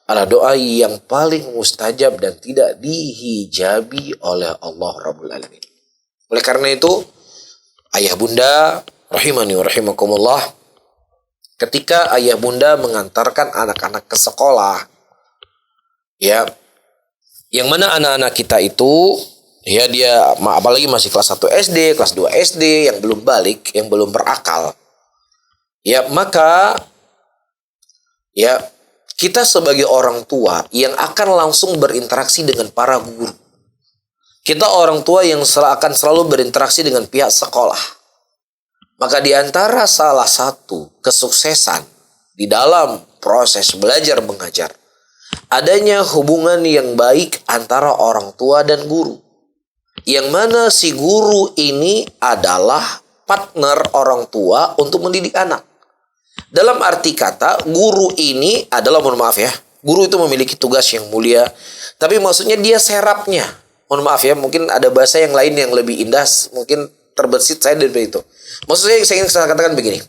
adalah doa yang paling mustajab dan tidak dihijabi oleh Allah Rabbul Alamin. Oleh karena itu, ayah bunda rahimani wa rahimakumullah, ketika ayah bunda mengantarkan anak-anak ke sekolah, ya, yang mana anak-anak kita itu, ya dia apalagi masih kelas 1 SD, kelas 2 SD, yang belum balik, yang belum berakal, ya maka ya kita sebagai orang tua yang akan langsung berinteraksi dengan para guru. Kita orang tua yang akan selalu berinteraksi dengan pihak sekolah. Maka di antara salah satu kesuksesan di dalam proses belajar mengajar, adanya hubungan yang baik antara orang tua dan guru. Yang mana si guru ini adalah partner orang tua untuk mendidik anak. Dalam arti kata, guru ini adalah, mohon maaf ya, guru itu memiliki tugas yang mulia. Tapi maksudnya dia serapnya. Mohon maaf ya, mungkin ada bahasa yang lain yang lebih indah, mungkin terbesit saya dari itu. Maksudnya saya ingin katakan begini.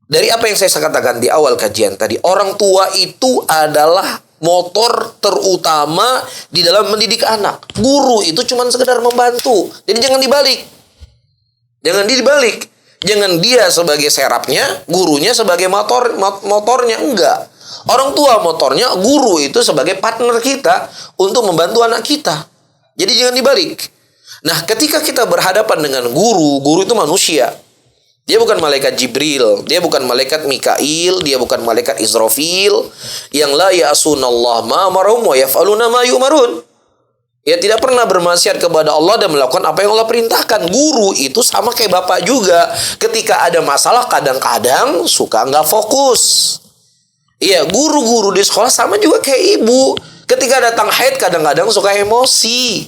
Dari apa yang saya katakan di awal kajian tadi, orang tua itu adalah motor terutama di dalam mendidik anak. Guru itu cuma sekedar membantu. Jadi jangan dibalik. Jangan dibalik. Jangan dia sebagai serapnya, gurunya sebagai motornya. Enggak. Orang tua motornya, guru itu sebagai partner kita untuk membantu anak kita. Jadi jangan dibalik. Nah, ketika kita berhadapan dengan guru, guru itu manusia. Dia bukan malaikat Jibril, dia bukan malaikat Mikail, dia bukan malaikat Israfil yang la ya'sunallah ma amarum wa yaf'aluna ma yu'marun. Ya, tidak pernah bermaksiat kepada Allah dan melakukan apa yang Allah perintahkan. Guru itu sama kayak bapak juga. Ketika ada masalah kadang-kadang suka nggak fokus. Iya, guru-guru di sekolah sama juga kayak ibu. Ketika datang haid kadang-kadang suka emosi.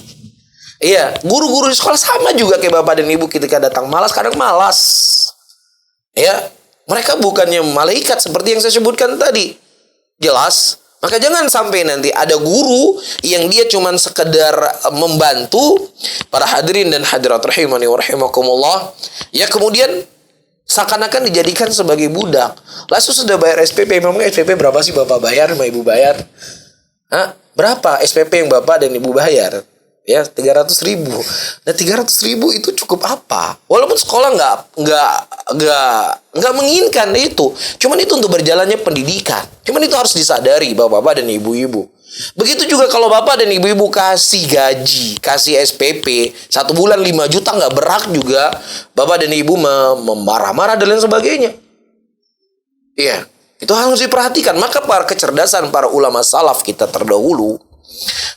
Iya, guru-guru di sekolah sama juga kayak bapak dan ibu, ketika datang malas kadang malas. Ya, mereka bukannya malaikat seperti yang saya sebutkan tadi. Jelas? Maka jangan sampai nanti ada guru yang dia cuman sekedar membantu para hadirin dan hadirat rahimani wa rahimakumullah. Ya, kemudian seakan-akan dijadikan sebagai budak. Lalu sudah bayar SPP, memang SPP berapa sih bapak bayar sama ibu bayar? Hah? Berapa SPP yang bapak dan ibu bayar? Ya, 300.000. Nah, 300.000 itu cukup apa? Walaupun sekolah nggak menginginkan itu. Cuman itu untuk berjalannya pendidikan. Cuman itu harus disadari bapak-bapak dan ibu-ibu. Begitu juga kalau bapak dan ibu-ibu kasih gaji, kasih SPP 1 bulan 5 juta nggak berhak juga bapak dan ibu memarah-marah dan lain sebagainya. Iya, itu harus diperhatikan. Maka kecerdasan para ulama salaf kita terdahulu,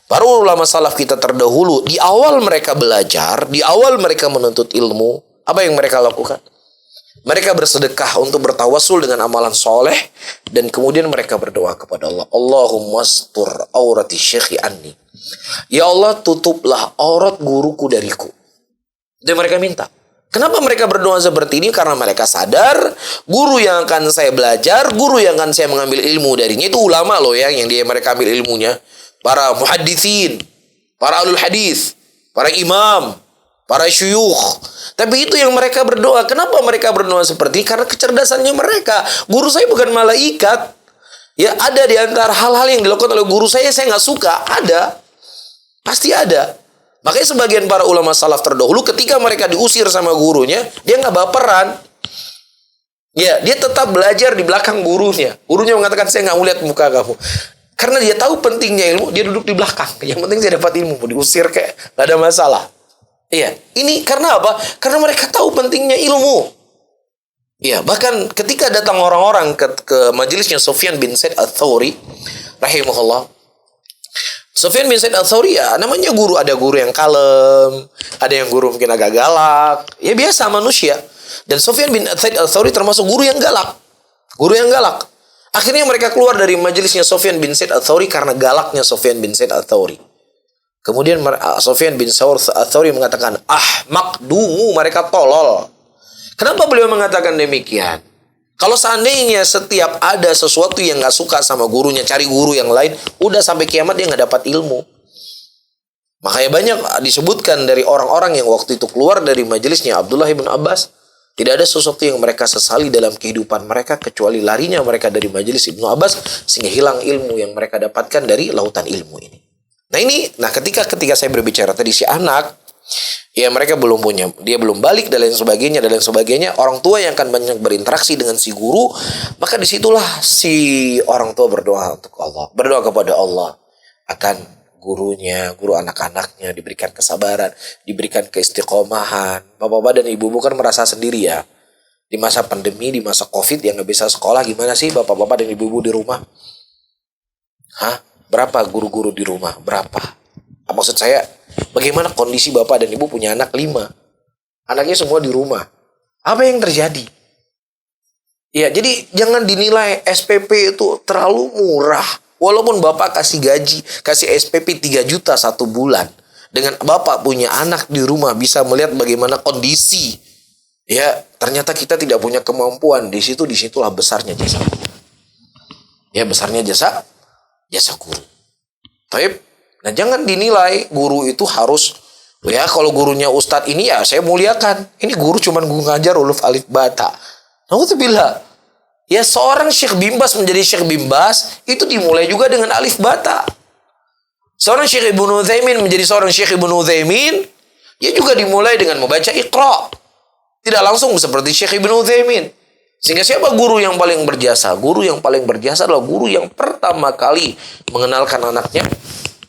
para ulama salaf kita terdahulu, di awal mereka belajar, di awal mereka menuntut ilmu, apa yang mereka lakukan? Mereka bersedekah untuk bertawassul dengan amalan soleh, dan kemudian mereka berdoa kepada Allah. Allahumma astur aurati syekhi anni. Ya Allah, tutuplah aurat guruku dariku. Itu yang mereka minta. Kenapa mereka berdoa seperti ini? Karena mereka sadar guru yang akan saya belajar, guru yang akan saya mengambil ilmu darinya, itu ulama loh ya, yang dia mereka ambil ilmunya. Para muhadditsin, para alul hadis, para imam, para syuyukh. Tapi itu yang mereka berdoa. Kenapa mereka berdoa seperti ini? Karena kecerdasannya mereka. Guru saya bukan malaikat. Ya, ada di antara hal-hal yang dilakukan oleh guru saya nggak suka. Ada. Pasti ada. Makanya sebagian para ulama salaf terdahulu ketika mereka diusir sama gurunya, dia nggak baperan. Ya, dia tetap belajar di belakang gurunya. Gurunya mengatakan, saya nggak mau lihat muka kamu. Karena dia tahu pentingnya ilmu, dia duduk di belakang. Yang penting saya dapat ilmu, mau diusir kayak nggak ada masalah. Iya, ini karena apa? Karena mereka tahu pentingnya ilmu. Iya, bahkan ketika datang orang-orang ke majelisnya Sufyan bin Sa'id Ats-Tsauri rahimahullah. Sufyan bin Sa'id Ats-Tsauri ya namanya guru, ada guru yang kalem, ada yang guru mungkin agak galak. Ya biasa manusia. Dan Sufyan bin Sa'id Ats-Tsauri termasuk guru yang galak. Guru yang galak. Akhirnya mereka keluar dari majelisnya Sufyan bin Sa'id Ats-Tsauri karena galaknya Sufyan bin Sa'id Ats-Tsauri. Kemudian Sufyan bin Ats-Tsauri mengatakan, ahmak, dungu, mereka tolol. Kenapa beliau mengatakan demikian? Kalau seandainya setiap ada sesuatu yang gak suka sama gurunya, cari guru yang lain, udah sampai kiamat dia gak dapat ilmu. Makanya banyak disebutkan dari orang-orang yang waktu itu keluar dari majelisnya Abdullah bin Abbas, tidak ada sesuatu yang mereka sesali dalam kehidupan mereka kecuali larinya mereka dari majelis Ibnu Abbas sehingga hilang ilmu yang mereka dapatkan dari lautan ilmu ini. Nah ketika saya berbicara tadi si anak, ya mereka belum punya, dia belum balik dan lain sebagainya. Orang tua yang akan banyak berinteraksi dengan si guru, maka disitulah si orang tua berdoa untuk Allah, berdoa kepada Allah akan gurunya, guru anak-anaknya diberikan kesabaran, diberikan keistiqomahan. Bapak-bapak dan ibu-ibu kan merasa sendiri ya. Di masa pandemi, di masa COVID yang gak bisa sekolah, gimana sih bapak-bapak dan ibu-ibu di rumah? Berapa guru-guru di rumah? Berapa? Maksud saya, bagaimana kondisi bapak dan ibu punya anak 5? Anaknya semua di rumah. Apa yang terjadi? Ya, jadi jangan dinilai SPP itu terlalu murah. Walaupun bapak kasih gaji, kasih SPP 3 juta 1 bulan. Dengan bapak punya anak di rumah bisa melihat bagaimana kondisi. Ya, ternyata kita tidak punya kemampuan. Disitulah besarnya jasa guru. Ya, besarnya jasa guru. Tapi, nah jangan dinilai guru itu harus, ya kalau gurunya ustadz ini ya saya muliakan. Ini guru cuman guru ngajar huruf alif bata. Naudzubillah. Ya seorang Syekh Bimbas menjadi Syekh Bimbas itu dimulai juga dengan alif bata. Seorang Syekh Ibnu Utsaimin menjadi seorang Syekh Ibnu Utsaimin, ya juga dimulai dengan membaca Iqra. Tidak langsung seperti Syekh Ibnu Utsaimin. Sehingga siapa guru yang paling berjasa? Guru yang paling berjasa adalah guru yang pertama kali mengenalkan anaknya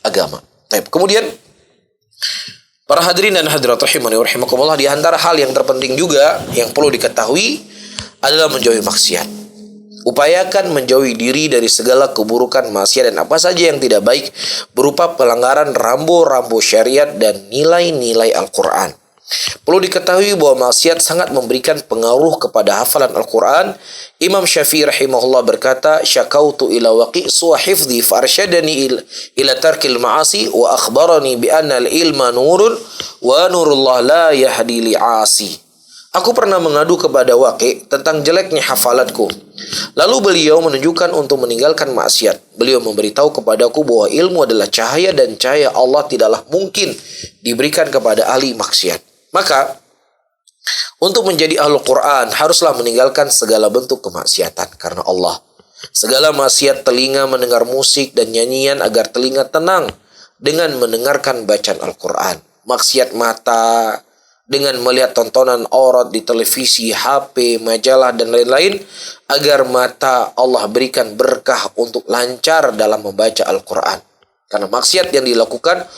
agama. Kemudian para hadirin dan hadirat rahimani wa rahimakumullah, di antara hal yang terpenting juga yang perlu diketahui adalah menjauhi maksiat. Upayakan menjauhi diri dari segala keburukan, maksiat dan apa saja yang tidak baik berupa pelanggaran rambu-rambu syariat dan nilai-nilai Al-Quran. Perlu diketahui bahwa maksiat sangat memberikan pengaruh kepada hafalan Al-Quran. Imam Syafi'i rahimahullah berkata, syakautu ila waqi' suhifdhi farsyadani ila tarkil ma'asi wa akhbarani bi anna al-ilma nurun wa nurullah la yahdi li'asi. Aku pernah mengadu kepada Waqi' tentang jeleknya hafalanku. Lalu beliau menunjukkan untuk meninggalkan maksiat. Beliau memberitahu kepadaku bahwa ilmu adalah cahaya dan cahaya Allah tidaklah mungkin diberikan kepada ahli maksiat. Maka, untuk menjadi ahlul Quran haruslah meninggalkan segala bentuk kemaksiatan karena Allah. Segala maksiat telinga mendengar musik dan nyanyian agar telinga tenang dengan mendengarkan bacaan Al-Quran. Maksiat mata dengan melihat tontonan aurat di televisi, HP, majalah dan lain-lain agar mata Allah berikan berkah untuk lancar dalam membaca Al-Quran. Karena maksiat yang dilakukan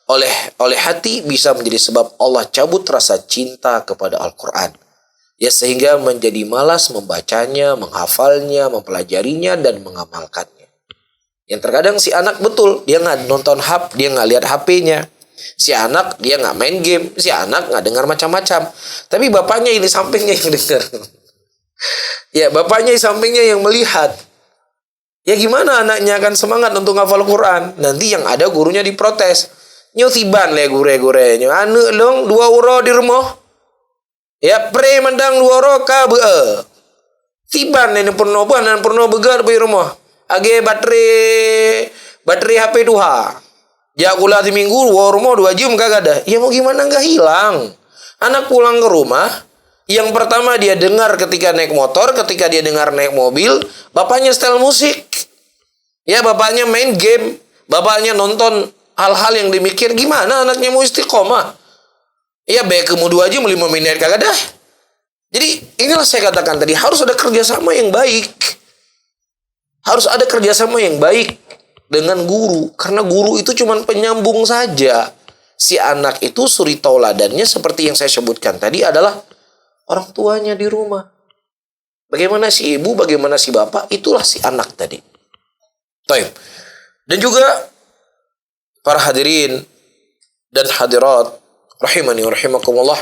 oleh hati bisa menjadi sebab Allah cabut rasa cinta kepada Al-Quran. Ya sehingga menjadi malas membacanya, menghafalnya, mempelajarinya dan mengamalkannya. Yang terkadang si anak betul dia nggak nonton dia nggak lihat HP-nya. Si anak dia nggak main game, si anak nggak dengar macam-macam. Tapi bapaknya ini sampingnya yang dengar. Ya bapaknya di sampingnya yang melihat. Ya gimana anaknya akan semangat untuk ngafal Quran? Nanti yang ada gurunya diprotes. Nyotiban le gure-gure. Anu dong 2 euro di rumah. Ya pre mendang 2 euro ka beu. Tiban ini purno ban purno begar di rumah. Age baterai HP duha. Ya gula di minggu 2 rumah 2 jam kagak ada. Ya mau gimana nggak hilang. Anak pulang ke rumah, yang pertama dia dengar ketika naik motor, ketika dia dengar naik mobil, bapaknya setel musik. Ya bapaknya main game, bapaknya nonton hal-hal yang dimikir. Gimana anaknya mau istiqomah? Ya baik kemu 2 jam 5 menit kagak dah. Jadi inilah saya katakan tadi, harus ada kerjasama yang baik. Harus ada kerjasama yang baik dengan guru. Karena guru itu cuma penyambung saja. Si anak itu suri tauladannya seperti yang saya sebutkan tadi adalah orang tuanya di rumah. Bagaimana si ibu, bagaimana si bapak, itulah si anak tadi. Taib. Dan juga para hadirin dan hadirat rahimani wa rahimakumullah,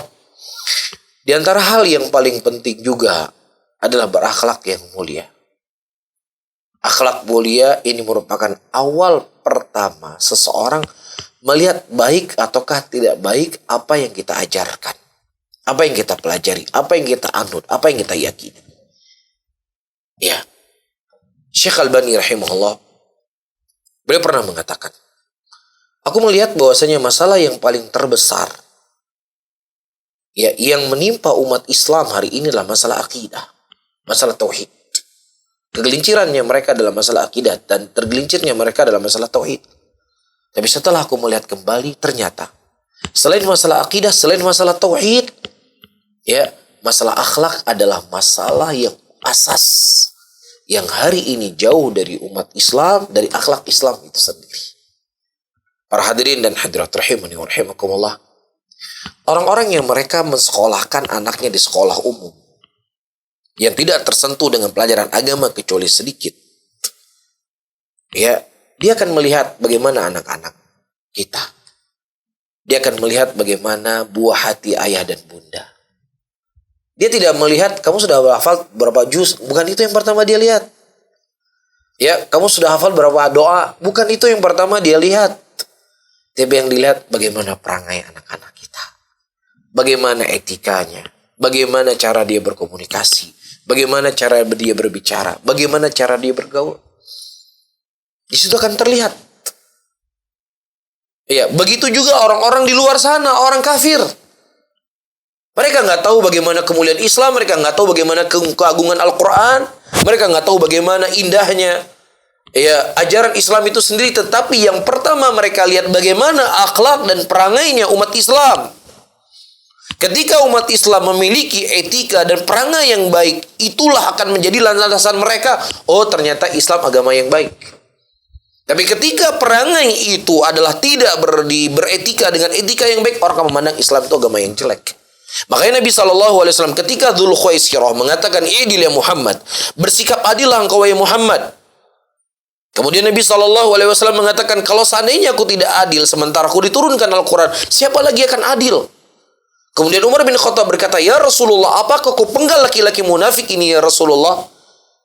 di antara hal yang paling penting juga adalah berakhlak yang mulia. Akhlak mulia ini merupakan awal pertama seseorang melihat baik ataukah tidak baik apa yang kita ajarkan, apa yang kita pelajari, apa yang kita anut, apa yang kita yakini. Ya, Syekh Albani rahimahullah, beliau pernah mengatakan, aku melihat bahwasanya masalah yang paling terbesar ya yang menimpa umat Islam hari ini adalah masalah akidah, masalah tauhid. Kegelincirannya mereka dalam masalah akidah dan tergelincirnya mereka dalam masalah tauhid. Tapi setelah aku melihat kembali, ternyata selain masalah akidah, selain masalah tauhid, ya, masalah akhlak adalah masalah yang asas yang hari ini jauh dari umat Islam, dari akhlak Islam itu sendiri. Para hadirin dan hadirat rahimani wa rahimakumullah, orang-orang yang mereka mensekolahkan anaknya di sekolah umum yang tidak tersentuh dengan pelajaran agama kecuali sedikit, ya, dia akan melihat bagaimana anak-anak kita. Dia akan melihat bagaimana buah hati ayah dan bunda. Dia tidak melihat kamu sudah hafal berapa juz, bukan itu yang pertama dia lihat. Ya, kamu sudah hafal berapa doa, bukan itu yang pertama dia lihat. Tapi yang dilihat bagaimana perangai anak-anak kita. Bagaimana etikanya, bagaimana cara dia berkomunikasi, bagaimana cara dia berbicara, bagaimana cara dia bergaul. Di situ akan terlihat. Ya, begitu juga orang-orang di luar sana, orang kafir. Mereka nggak tahu bagaimana kemuliaan Islam, mereka nggak tahu bagaimana keagungan Al-Quran, mereka nggak tahu bagaimana indahnya ya ajaran Islam itu sendiri. Tetapi yang pertama mereka lihat bagaimana akhlak dan perangainya umat Islam. Ketika umat Islam memiliki etika dan perangai yang baik, itulah akan menjadi landasan mereka. Oh, ternyata Islam agama yang baik. Tapi ketika perangai itu adalah tidak beretika dengan etika yang baik, orang akan memandang Islam itu agama yang jelek. Makanya Nabi SAW ketika Dzul Khuwaisirah mengatakan, "Idil ya Muhammad, bersikap adillah engkau wahai Muhammad." Kemudian Nabi SAW mengatakan, kalau seandainya aku tidak adil sementara aku diturunkan Al-Quran, siapa lagi akan adil? Kemudian Umar bin Khattab berkata, "Ya Rasulullah, apakah kau penggal laki-laki munafik ini ya Rasulullah?"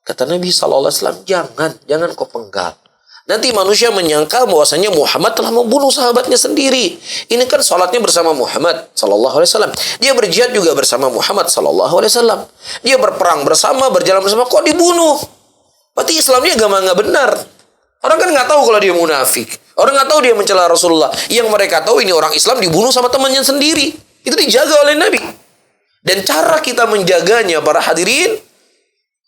Kata Nabi SAW, jangan kau penggal. Nanti manusia menyangka bahwasanya Muhammad telah membunuh sahabatnya sendiri. Ini kan sholatnya bersama Muhammad SAW. Dia berjihad juga bersama Muhammad SAW. Dia berperang bersama, berjalan bersama, kok dibunuh? Berarti Islamnya agama nggak benar. Orang kan nggak tahu kalau dia munafik. Orang nggak tahu dia mencela Rasulullah. Yang mereka tahu ini orang Islam dibunuh sama temannya sendiri. Itu dijaga oleh Nabi. Dan cara kita menjaganya, para hadirin,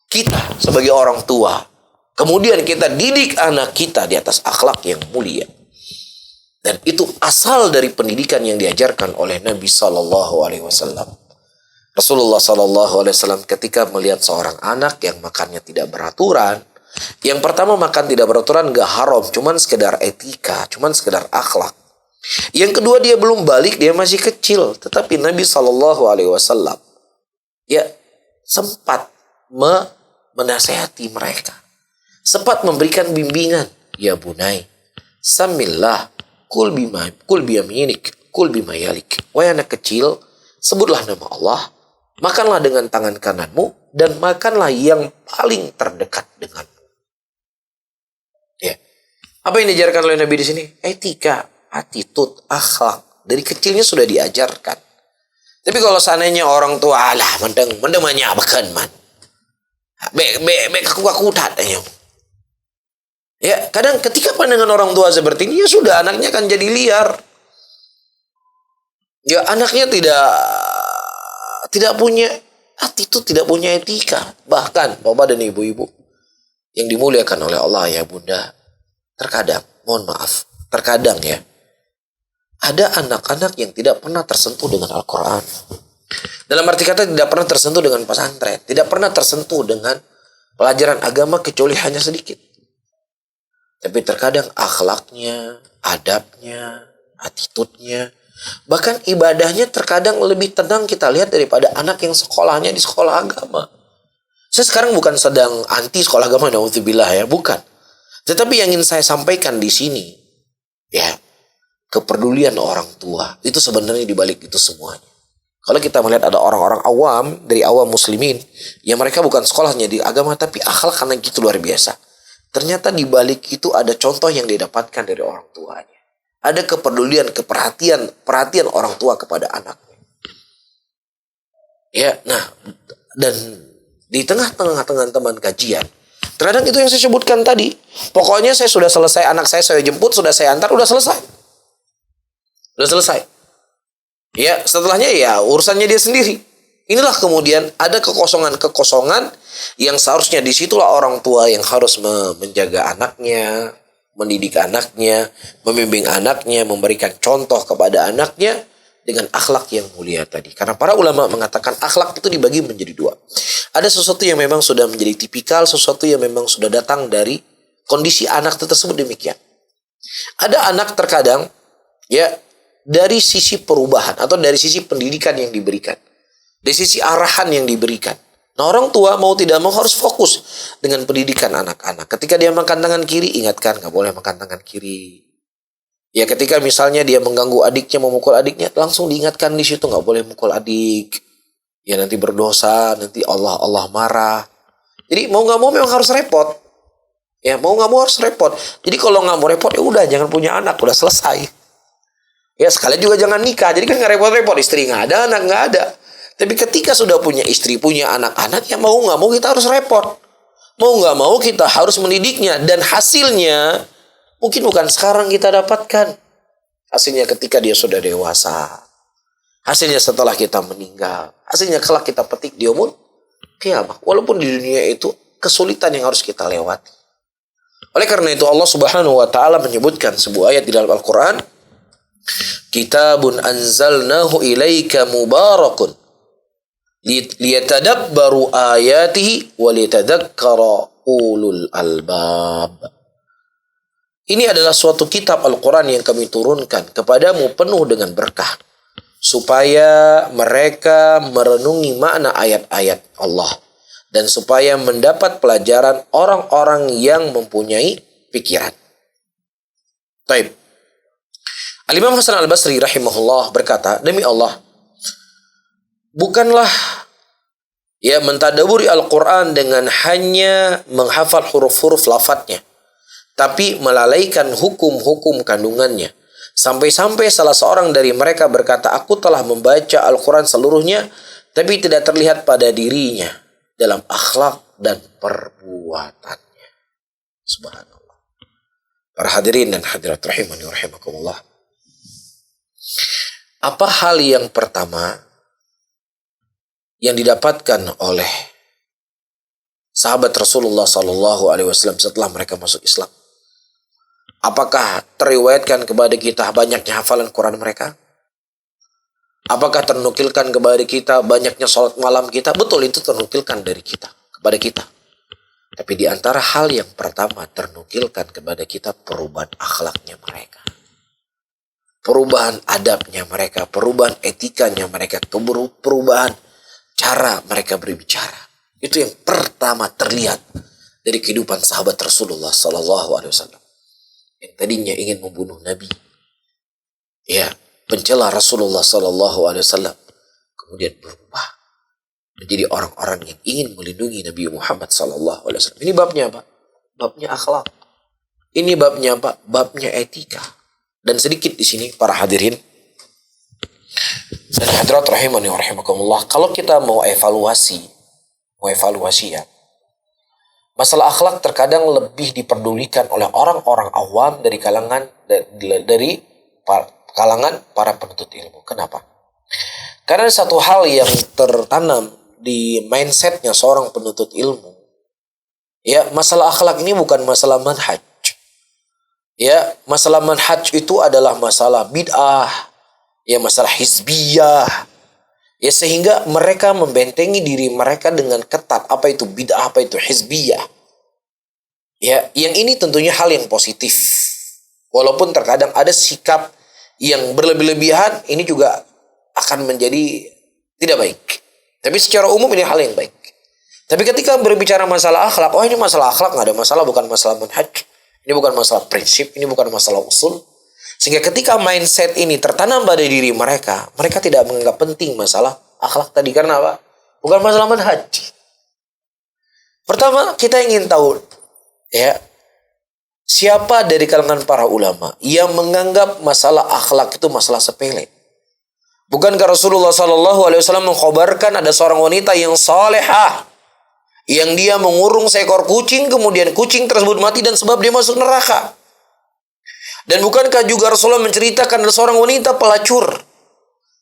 kita sebagai orang tua, kemudian kita didik anak kita di atas akhlak yang mulia. Dan itu asal dari pendidikan yang diajarkan oleh Nabi SAW. Rasulullah SAW ketika melihat seorang anak yang makannya tidak beraturan, yang pertama makan tidak beraturan gak haram, cuman sekedar etika, cuman sekedar akhlak. Yang kedua dia belum balik, dia masih kecil, tetapi Nabi SAW ya sempat menasehati mereka, sempat memberikan bimbingan. Ya bunai, samillah, kul biyaminik, kul bimayalik. Wahai anak kecil, sebutlah nama Allah, makanlah dengan tangan kananmu, dan makanlah yang paling terdekat denganmu. Ya. Apa yang diajarkan oleh Nabi di sini? Etika, attitude, akhlak. Dari kecilnya sudah diajarkan. Tapi kalau seandainya orang tua, alah, mendeng menyabakan man. Be aku tatanya. Ya, kadang ketika pandangan orang tua seperti ini, ya sudah, anaknya akan jadi liar. Ya, anaknya tidak punya attitude, tidak punya etika. Bahkan bapak dan ibu-ibu yang dimuliakan oleh Allah ya bunda, terkadang, mohon maaf, terkadang ya, ada anak-anak yang tidak pernah tersentuh dengan Al-Quran. Dalam arti kata tidak pernah tersentuh dengan pesantren, tidak pernah tersentuh dengan pelajaran agama kecuali hanya sedikit. Tapi terkadang akhlaknya, adabnya, attitude-nya, bahkan ibadahnya terkadang lebih tenang kita lihat daripada anak yang sekolahnya di sekolah agama. Saya sekarang bukan sedang anti sekolah agama, naudzubillah ya, bukan. Tetapi yang ingin saya sampaikan di sini, ya, kepedulian orang tua itu sebenarnya dibalik itu semuanya. Kalau kita melihat ada orang-orang awam dari awam muslimin yang mereka bukan sekolahnya di agama tapi akhlak karena gitu luar biasa. Ternyata dibalik itu ada contoh yang didapatkan dari orang tuanya. Ada kepedulian, perhatian orang tua kepada anaknya. Ya, nah, dan di tengah-tengah teman kajian, terkadang itu yang saya sebutkan tadi. Pokoknya saya sudah selesai, anak saya jemput, sudah saya antar, udah selesai. Udah selesai. Ya, setelahnya ya urusannya dia sendiri. Inilah kemudian ada kekosongan yang seharusnya disitulah orang tua yang harus menjaga anaknya, mendidik anaknya, membimbing anaknya, memberikan contoh kepada anaknya dengan akhlak yang mulia tadi. Karena para ulama mengatakan akhlak itu dibagi menjadi dua. Ada sesuatu yang memang sudah menjadi tipikal, sesuatu yang memang sudah datang dari kondisi anak tersebut demikian. Ada anak terkadang ya dari sisi perubahan atau dari sisi pendidikan yang diberikan, dari sisi arahan yang diberikan. Nah, orang tua mau tidak mau harus fokus dengan pendidikan anak-anak. Ketika dia makan tangan kiri, ingatkan nggak boleh makan tangan kiri. Ya, ketika misalnya dia mengganggu adiknya, memukul adiknya, langsung diingatkan di situ nggak boleh mukul adik. Ya nanti berdosa, nanti Allah marah. Jadi mau nggak mau memang harus repot. Ya mau nggak mau harus repot. Jadi kalau nggak mau repot ya udah jangan punya anak, udah selesai. Ya sekalian juga jangan nikah. Jadi kan nggak repot-repot, istri nggak ada, anak nggak ada. Tapi ketika sudah punya istri, punya anak-anak, ya mau nggak mau kita harus repot. Mau nggak mau kita harus mendidiknya. Dan hasilnya mungkin bukan sekarang kita dapatkan. Hasilnya ketika dia sudah dewasa. Hasilnya setelah kita meninggal. Hasilnya kelak kita petik di umur kiamat. Walaupun di dunia itu kesulitan yang harus kita lewati. Oleh karena itu Allah Subhanahu wa taala menyebutkan sebuah ayat di dalam Al-Qur'an, Kitabun anzalnahu ilaika mubarakun liyatadabbaru ayatihi wa liyatadzakkara ulul albab. Ini adalah suatu kitab Al-Quran yang kami turunkan kepadamu penuh dengan berkah, supaya mereka merenungi makna ayat-ayat Allah dan supaya mendapat pelajaran orang-orang yang mempunyai pikiran. Baik. Al-Imam Hasan Al-Basri rahimahullah berkata, demi Allah, bukanlah ya mentadaburi Al-Quran dengan hanya menghafal huruf-huruf lafadznya, tapi melalaikan hukum-hukum kandungannya. Sampai-sampai salah seorang dari mereka berkata, aku telah membaca Al-Quran seluruhnya, tapi tidak terlihat pada dirinya dalam akhlak dan perbuatannya. Subhanallah. Para hadirin dan hadirat rahimani wa rahimakumullah. Apa hal yang pertama yang didapatkan oleh sahabat Rasulullah SAW setelah mereka masuk Islam? Apakah teriwayatkan kepada kita banyaknya hafalan Quran mereka? Apakah ternukilkan kepada kita banyaknya sholat malam kita? Betul, itu ternukilkan dari kita kepada kita. Tapi di antara hal yang pertama ternukilkan kepada kita perubahan akhlaknya mereka, perubahan adabnya mereka, perubahan etikanya mereka, perubahan cara mereka berbicara. Itu yang pertama terlihat dari kehidupan sahabat Rasulullah SAW. Yang tadinya ingin membunuh Nabi, ya, pencela Rasulullah SAW, kemudian berubah menjadi orang-orang yang ingin melindungi Nabi Muhammad SAW. Ini babnya apa? Babnya akhlak. Ini babnya apa? Babnya etika. Dan sedikit di sini para hadirin dan hadirat rahimani wa rahimakumullah, kalau kita mau evaluasi ya, masalah akhlak terkadang lebih diperdulikan oleh orang-orang awam dari kalangan para penuntut ilmu. Kenapa? Karena satu hal yang tertanam di mindsetnya seorang penuntut ilmu, ya, masalah akhlak ini bukan masalah manhaj. Ya, masalah manhaj itu adalah masalah bid'ah, ya, masalah hizbiyah, Ya, sehingga mereka membentengi diri mereka dengan ketat. Apa itu bid'ah, apa itu hizbiyah. Ya, yang ini tentunya hal yang positif. Walaupun terkadang ada sikap yang berlebih-lebihan, ini juga akan menjadi tidak baik. Tapi secara umum ini hal yang baik. Tapi ketika berbicara masalah akhlak, oh ini masalah akhlak, nggak ada masalah, bukan masalah manhaj. Ini bukan masalah prinsip, ini bukan masalah usul. Sehingga ketika mindset ini tertanam pada diri mereka, mereka tidak menganggap penting masalah akhlak tadi. Karena apa? Bukan masalah manhaj. Pertama, kita ingin tahu, ya, siapa dari kalangan para ulama yang menganggap masalah akhlak itu masalah sepele? Bukankah Rasulullah SAW mengkhabarkan ada seorang wanita yang salehah, yang dia mengurung seekor kucing, kemudian kucing tersebut mati dan sebab dia masuk neraka? Dan bukankah juga Rasulullah menceritakan ada seorang wanita pelacur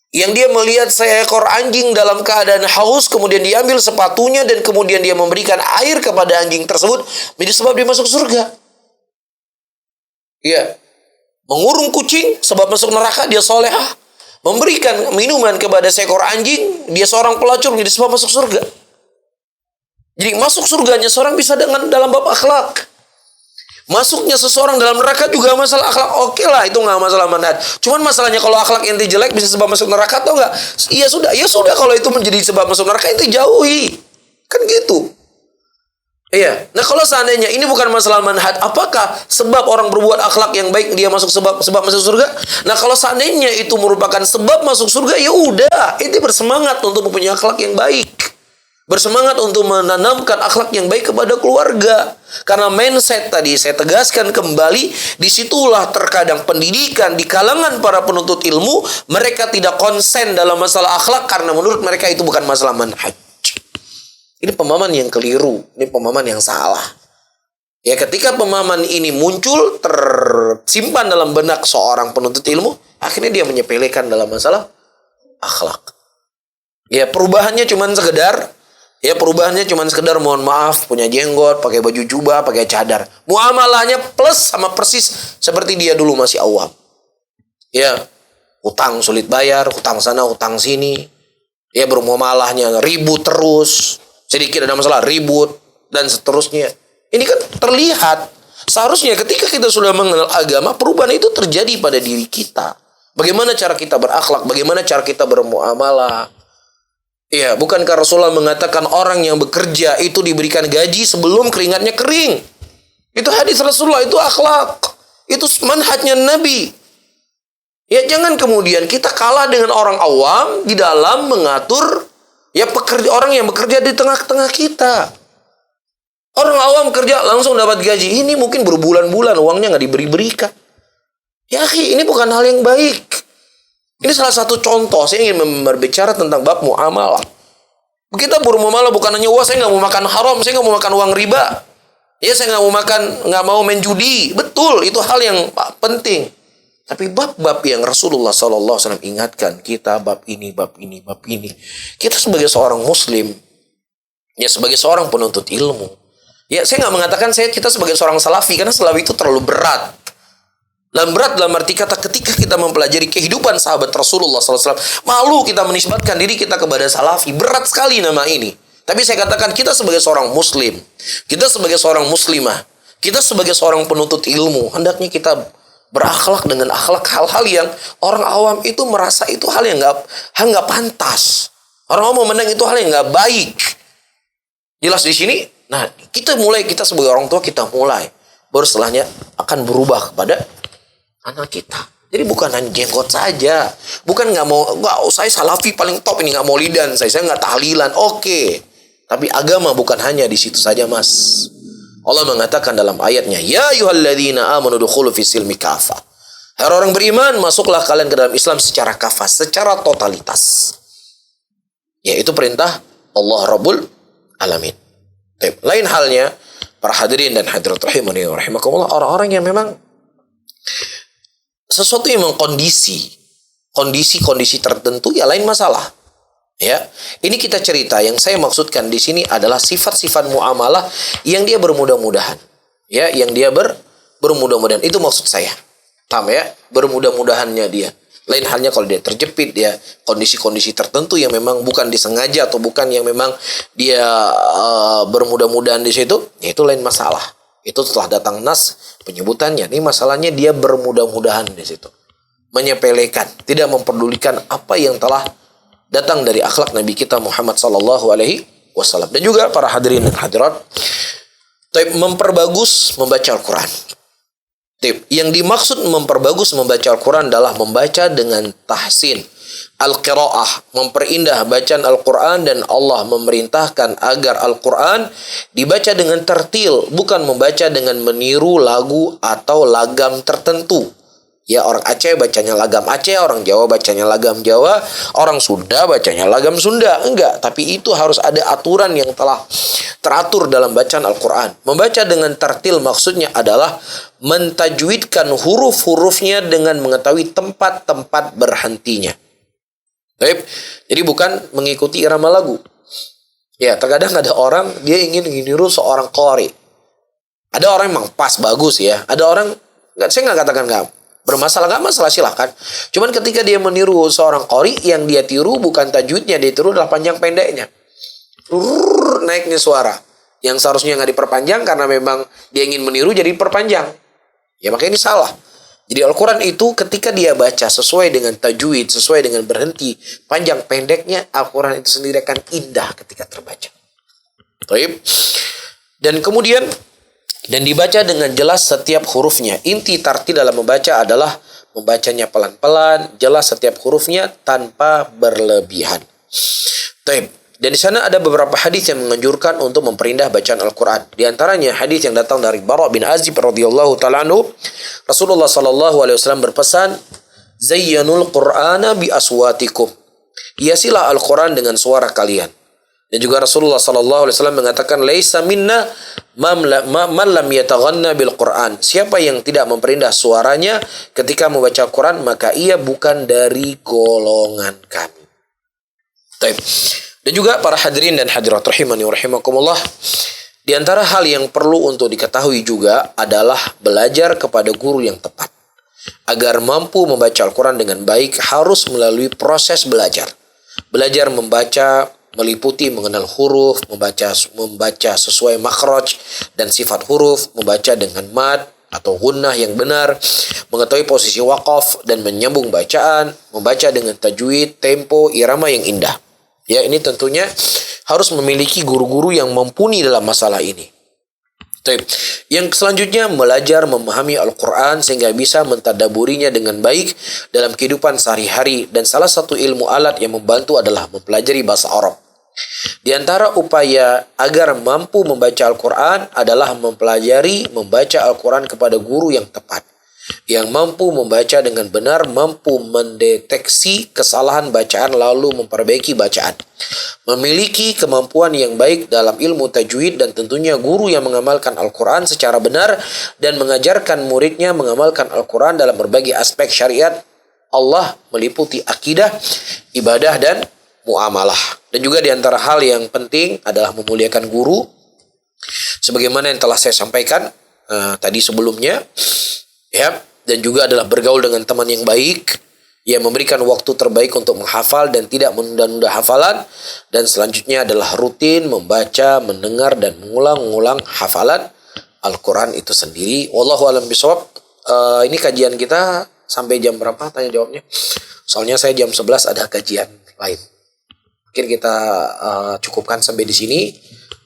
yang dia melihat seekor anjing dalam keadaan haus, kemudian diambil sepatunya dan kemudian dia memberikan air kepada anjing tersebut menjadi sebab dia masuk surga? Ya, mengurung kucing sebab masuk neraka, dia solehah. Memberikan minuman kepada seekor anjing, dia seorang pelacur menjadi sebab masuk surga. Jadi masuk surganya seorang bisa dengan dalam bab akhlak. Masuknya seseorang dalam neraka juga masalah akhlak. Oke lah, itu nggak masalah manhaj. Cuman masalahnya kalau akhlak ente jelek bisa sebab masuk neraka atau enggak? Ya sudah kalau itu menjadi sebab masuk neraka, ente jauhi. Kan gitu. Iya. Nah, kalau seandainya ini bukan masalah manhaj, apakah sebab orang berbuat akhlak yang baik dia masuk sebab masuk surga? Nah, kalau seandainya itu merupakan sebab masuk surga, ya udah, ente bersemangat untuk mempunyai akhlak yang baik. Bersemangat untuk menanamkan akhlak yang baik kepada keluarga. Karena mindset tadi saya tegaskan kembali, disitulah terkadang pendidikan di kalangan para penuntut ilmu, mereka tidak konsen dalam masalah akhlak karena menurut mereka itu bukan masalah manhaj. Ini pemahaman yang keliru, ini pemahaman yang salah. Ya, ketika pemahaman ini muncul, tersimpan dalam benak seorang penuntut ilmu, akhirnya dia menyepelekan dalam masalah akhlak. Ya, perubahannya cuma sekedar mohon maaf, punya jenggot, pakai baju jubah, pakai cadar. Muamalahnya plus sama persis seperti dia dulu masih awam. Ya, hutang sulit bayar, hutang sana, hutang sini. Ya, bermuamalahnya ribut terus. Sedikit ada masalah ribut dan seterusnya. Ini kan terlihat. Seharusnya ketika kita sudah mengenal agama, perubahan itu terjadi pada diri kita. Bagaimana cara kita berakhlak, bagaimana cara kita bermuamalah. Ya, bukankah Rasulullah mengatakan orang yang bekerja itu diberikan gaji sebelum keringatnya kering? Itu hadis Rasulullah, itu akhlak. Itu manhajnya Nabi. Ya, jangan kemudian kita kalah dengan orang awam di dalam mengatur ya orang yang bekerja di tengah-tengah kita. Orang awam kerja langsung dapat gaji. Ini mungkin berbulan-bulan uangnya nggak diberi-berikan. Ya, ini bukan hal yang baik. Ini salah satu contoh. Saya ingin berbicara tentang bab muamalah. Kita bermuamalah bukan hanya wah saya nggak mau makan haram, saya nggak mau makan uang riba. Ya, saya nggak mau main judi. Betul, itu hal yang penting. Tapi bab-bab yang Rasulullah SAW ingatkan kita, bab ini. Kita sebagai seorang Muslim, ya sebagai seorang penuntut ilmu, ya saya nggak mengatakan kita sebagai seorang salafi karena salafi itu terlalu berat. Dan berat dalam arti kata ketika kita mempelajari kehidupan sahabat Rasulullah SAW, malu kita menisbatkan diri kita kepada salafi. Berat sekali nama ini. Tapi saya katakan kita sebagai seorang Muslim, kita sebagai seorang Muslimah, kita sebagai seorang penuntut ilmu, hendaknya kita berakhlak dengan akhlak hal-hal yang orang awam itu merasa itu hal yang nggak pantas. Orang awam memandang itu hal yang nggak baik. Jelas di sini. Nah, kita sebagai orang tua kita mulai. Baru setelahnya akan berubah kepada anak kita. Jadi bukan hanya jenggot saja. Bukan saya salafi paling top ini, nggak maulidan, saya nggak tahlilan. Oke. Tapi agama bukan hanya di situ saja, Mas. Allah mengatakan dalam ayatnya, ya ayyuhalladzina amanu dukhulu fis silmi kafah. Hai orang beriman, masuklah kalian ke dalam Islam secara kafah, secara totalitas. Yaitu perintah Allah Rabbul Alamin. Lain halnya para hadirin dan hadirat rahimani wa rahimakumullah, orang-orang yang memang sesuatu yang mengkondisi kondisi tertentu, ya lain masalah. Ya, ini kita cerita. Yang saya maksudkan di sini adalah sifat-sifat muamalah yang dia bermudah-mudahan. Ya, yang dia bermudah-mudahan. Itu maksud saya. Paham ya? Bermudah-mudahannya dia. Lain halnya kalau dia terjepit, dia kondisi-kondisi tertentu yang memang bukan disengaja atau bukan yang memang dia bermudah-mudahan di situ, ya itu lain masalah. Itu setelah datang nas penyebutannya. Ini masalahnya dia bermudah-mudahan di situ. Menyepelekan, tidak memperdulikan apa yang telah datang dari akhlak Nabi kita Muhammad sallallahu alaihi wasallam. Dan juga para hadirin dan hadirat, memperbagus membaca Al-Quran. Yang dimaksud memperbagus membaca Al-Quran adalah membaca dengan tahsin, al-qiraah, memperindah bacaan Al-Quran, dan Allah memerintahkan agar Al-Quran dibaca dengan tertil, bukan membaca dengan meniru lagu atau lagam tertentu. Ya, orang Aceh bacanya lagam Aceh, orang Jawa bacanya lagam Jawa, orang Sunda bacanya lagam Sunda. Enggak, tapi itu harus ada aturan yang telah teratur dalam bacaan Al-Quran. Membaca dengan tartil maksudnya adalah mentajwidkan huruf-hurufnya dengan mengetahui tempat-tempat berhentinya. Baik, jadi bukan mengikuti irama lagu. Ya, terkadang ada orang dia ingin meniru seorang qari. Ada orang memang pas bagus ya. Ada orang, saya nggak katakan nggak bermasalah, nggak masalah, silahkan. Cuman ketika dia meniru seorang qari, yang dia tiru bukan tajwidnya, dia tiru adalah panjang pendeknya. Naiknya suara yang seharusnya nggak diperpanjang karena memang dia ingin meniru jadi perpanjang. Ya, makanya ini salah. Jadi Al-Quran itu ketika dia baca sesuai dengan tajwid, sesuai dengan berhenti panjang pendeknya, Al-Quran itu sendiri akan indah ketika terbaca. Baik. Dan kemudian dan dibaca dengan jelas setiap hurufnya. Inti tartil dalam membaca adalah membacanya pelan-pelan, jelas setiap hurufnya tanpa berlebihan. Baik. Dan di sana ada beberapa hadis yang menganjurkan untuk memperindah bacaan Al-Quran. Di antaranya hadis yang datang dari Bara bin Azib radhiyallahu taala anhu, Rasulullah sallallahu alaihi wasallam berpesan, "Zayyanul Qur'ana bi aswatikum." Hiasilah Al-Quran dengan suara kalian. Dan juga Rasulullah sallallahu alaihi wasallam mengatakan, "Laisa minna man lam yataghanna bil Qur'an." Siapa yang tidak memperindah suaranya ketika membaca Al-Quran, maka ia bukan dari golongan kami. Baik. Dan juga para hadirin dan hadirat rahimani wa rahimakumullah, di antara hal yang perlu untuk diketahui juga adalah belajar kepada guru yang tepat. Agar mampu membaca Al-Quran dengan baik harus melalui proses belajar. Belajar membaca meliputi mengenal huruf, membaca sesuai makhraj dan sifat huruf, membaca dengan mad atau gunnah yang benar, mengetahui posisi waqaf dan menyambung bacaan, membaca dengan tajwid, tempo, irama yang indah. Ya, ini tentunya harus memiliki guru-guru yang mumpuni dalam masalah ini. Yang selanjutnya, belajar memahami Al-Quran sehingga bisa mentadaburinya dengan baik dalam kehidupan sehari-hari. Dan salah satu ilmu alat yang membantu adalah mempelajari bahasa Arab. Di antara upaya agar mampu membaca Al-Quran adalah mempelajari membaca Al-Quran kepada guru yang tepat, yang mampu membaca dengan benar, mampu mendeteksi kesalahan bacaan lalu memperbaiki bacaan, memiliki kemampuan yang baik dalam ilmu tajwid, dan tentunya guru yang mengamalkan Al-Quran secara benar dan mengajarkan muridnya mengamalkan Al-Quran dalam berbagai aspek syariat Allah, meliputi akidah, ibadah, dan muamalah. Dan juga di antara hal yang penting adalah memuliakan guru, sebagaimana yang telah saya sampaikan tadi sebelumnya. Ya, dan juga adalah bergaul dengan teman yang baik, yang memberikan waktu terbaik untuk menghafal dan tidak menunda-nunda hafalan. Dan selanjutnya adalah rutin membaca, mendengar, dan mengulang-ulang hafalan Al-Quran itu sendiri. Wallahu a'lam bishawab. Ini kajian kita sampai jam berapa? Tanya jawabnya. Soalnya saya jam 11 ada kajian lain. Mungkin kita cukupkan sampai di sini.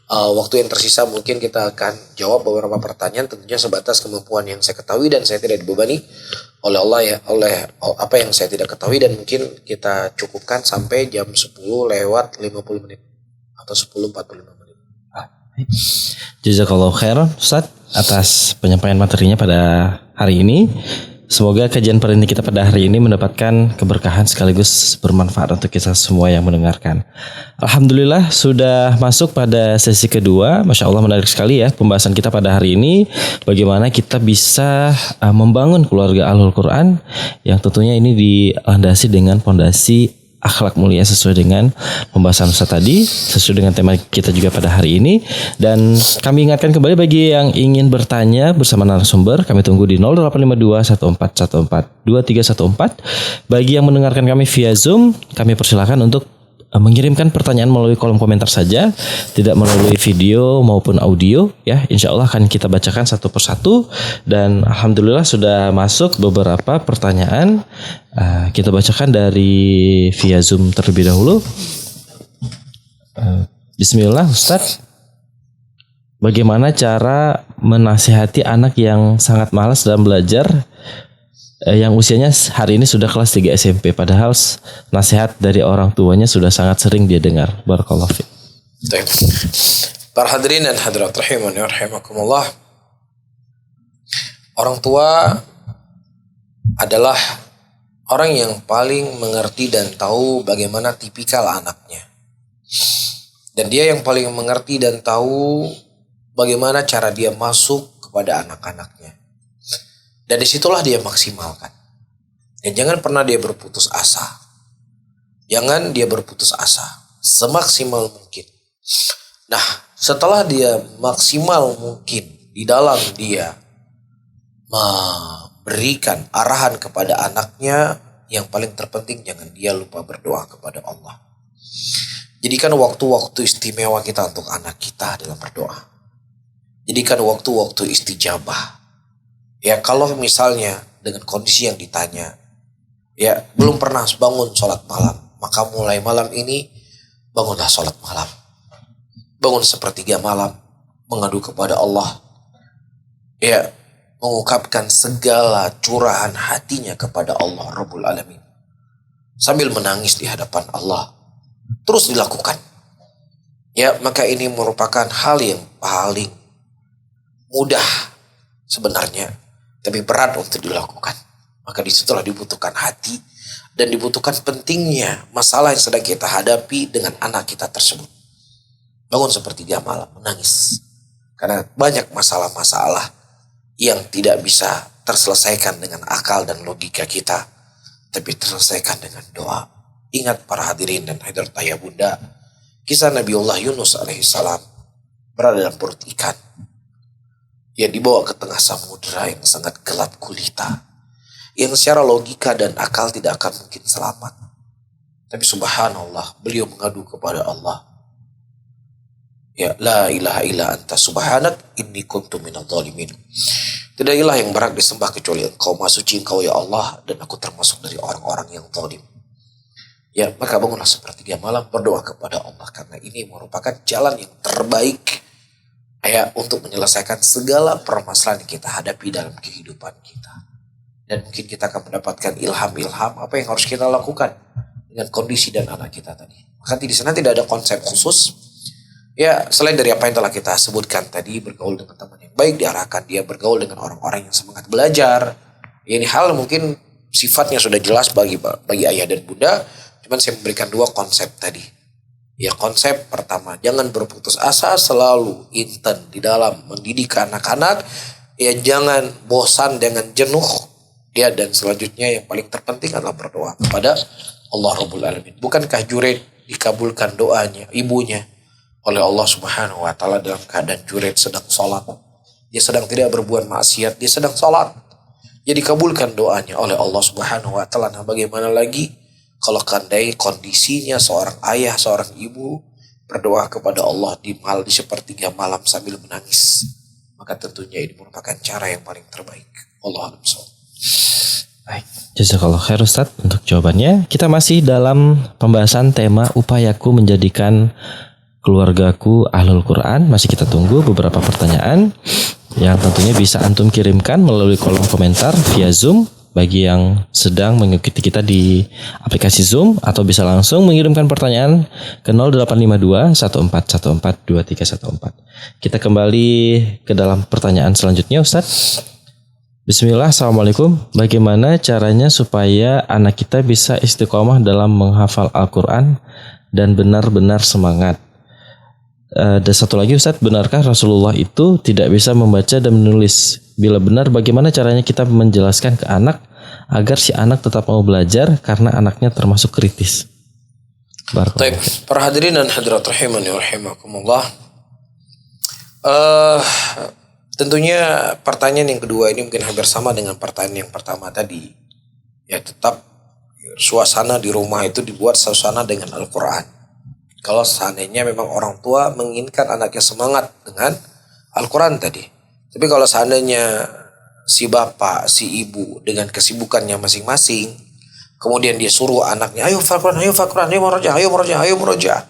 Waktu yang tersisa mungkin kita akan jawab beberapa pertanyaan, tentunya sebatas kemampuan yang saya ketahui dan saya tidak dibebani oleh Allah ya, oleh apa yang saya tidak ketahui, dan mungkin kita cukupkan sampai jam 10 lewat 50 menit atau 10.45 menit. Jazakallahu khairan Ustaz atas penyampaian materinya pada hari ini. Semoga kajian perinti kita pada hari ini mendapatkan keberkahan sekaligus bermanfaat untuk kita semua yang mendengarkan. Alhamdulillah sudah masuk pada sesi kedua. Masya Allah, menarik sekali ya pembahasan kita pada hari ini. Bagaimana kita bisa membangun keluarga Ahlul Quran yang tentunya ini dilandasi dengan fondasi akhlak mulia sesuai dengan pembahasan Ustaz tadi, sesuai dengan tema kita juga pada hari ini. Dan kami ingatkan kembali bagi yang ingin bertanya bersama narasumber, kami tunggu di 0852 1414 2314. Bagi yang mendengarkan kami via Zoom, kami persilakan untuk mengirimkan pertanyaan melalui kolom komentar saja, tidak melalui video maupun audio ya. Insya Allah akan kita bacakan satu persatu. Dan alhamdulillah sudah masuk beberapa pertanyaan. Kita bacakan dari via Zoom terlebih dahulu. Bismillah Ustadz, bagaimana cara menasihati anak yang sangat malas dalam belajar, yang usianya hari ini sudah kelas 3 SMP, padahal nasihat dari orang tuanya sudah sangat sering dia dengar. Barakallahu fiik. Baik. Para hadirin dan hadirat rahimani wa rahimakumullah. Orang tua adalah orang yang paling mengerti dan tahu bagaimana tipikal anaknya. Dan dia yang paling mengerti dan tahu bagaimana cara dia masuk kepada anak-anaknya. Dan disitulah dia maksimalkan. Dan jangan pernah dia berputus asa. Jangan dia berputus asa. Semaksimal mungkin. Nah, setelah dia maksimal mungkin di dalam dia memberikan arahan kepada anaknya, yang paling terpenting jangan dia lupa berdoa kepada Allah. Jadikan waktu-waktu istimewa kita untuk anak kita dalam berdoa. Jadikan waktu-waktu istijabah. Ya, kalau misalnya dengan kondisi yang ditanya, ya belum pernah bangun sholat malam, maka mulai malam ini bangunlah sholat malam. Bangun sepertiga malam, mengadu kepada Allah. Ya, mengungkapkan segala curahan hatinya kepada Allah Rabbul Alamin. Sambil menangis di hadapan Allah. Terus dilakukan. Ya, maka ini merupakan hal yang paling mudah sebenarnya, tapi berat untuk dilakukan. Maka disitulah dibutuhkan hati dan dibutuhkan pentingnya masalah yang sedang kita hadapi dengan anak kita tersebut. Bangun sepertiga malam, menangis. Karena banyak masalah-masalah yang tidak bisa terselesaikan dengan akal dan logika kita, tapi terselesaikan dengan doa. Ingat para hadirin dan hadirat ayah bunda, kisah Nabiullah Yunus alaihissalam berada dalam perut ikan yang dibawa ke tengah samudera yang sangat gelap gulita, yang secara logika dan akal tidak akan mungkin selamat. Tapi subhanallah, beliau mengadu kepada Allah. Ya, la ilaha illa anta subhanak inni kuntu minadh dhalimin. Tidak ilah yang berhak disembah kecuali Engkau, Maha Suci Engkau ya Allah, dan aku termasuk dari orang-orang yang zalim. Ya, maka bangunlah sepertiga malam berdoa kepada Allah, karena ini merupakan jalan yang terbaik ya untuk menyelesaikan segala permasalahan yang kita hadapi dalam kehidupan kita. Dan mungkin kita akan mendapatkan ilham-ilham apa yang harus kita lakukan dengan kondisi dan anak kita tadi. Maka di sana tidak ada konsep khusus. Ya, selain dari apa yang telah kita sebutkan tadi, bergaul dengan teman yang baik, diarahkan dia bergaul dengan orang-orang yang semangat belajar. Ya, ini hal mungkin sifatnya sudah jelas bagi ayah dan bunda. Cuman saya memberikan dua konsep tadi. Ya, konsep pertama, jangan berputus asa, selalu intent di dalam mendidik anak-anak. Ya, jangan bosan, jangan jenuh. Ya, dan selanjutnya yang paling terpenting adalah berdoa kepada Allah Rabbul Alamin. Bukankah Jureid dikabulkan doanya ibunya oleh Allah Subhanahu wa taala dalam keadaan Jureid sedang sholat? Dia sedang tidak berbuat maksiat, dia sedang sholat. Dia dikabulkan doanya oleh Allah Subhanahu wa taala. Nah, bagaimana lagi kalau kondisinya seorang ayah, seorang ibu berdoa kepada Allah di sepertiga malam sambil menangis, maka tentunya ini merupakan cara yang paling terbaik. Allahu a'lam. Baik, jazakallah khair Ustaz untuk jawabannya. Kita masih dalam pembahasan tema upayaku menjadikan keluargaku ahlul Quran. Masih kita tunggu beberapa pertanyaan yang tentunya bisa antum kirimkan melalui kolom komentar via Zoom bagi yang sedang mengikuti kita di aplikasi Zoom, atau bisa langsung mengirimkan pertanyaan ke 0852 1414 2314. Kita kembali ke dalam pertanyaan selanjutnya Ustaz. Bismillah, assalamualaikum. Bagaimana caranya supaya anak kita bisa istiqomah dalam menghafal Al-Quran dan benar-benar semangat? Dan satu lagi Ustaz, benarkah Rasulullah itu tidak bisa membaca dan menulis? Bila benar, bagaimana caranya kita menjelaskan ke anak agar si anak tetap mau belajar karena anaknya termasuk kritis? Baik, para hadirin dan hadirat rahimani wa rahimakumullah. Tentunya pertanyaan yang kedua ini mungkin hampir sama dengan pertanyaan yang pertama tadi. Ya, tetap suasana di rumah itu dibuat suasana dengan Al-Quran. Kalau seandainya memang orang tua menginginkan anaknya semangat dengan Al-Quran tadi. Tapi kalau seandainya si bapak, si ibu dengan kesibukannya masing-masing, kemudian dia suruh anaknya, ayo Al-Quran, ayo Al-Quran, ayo murojaah.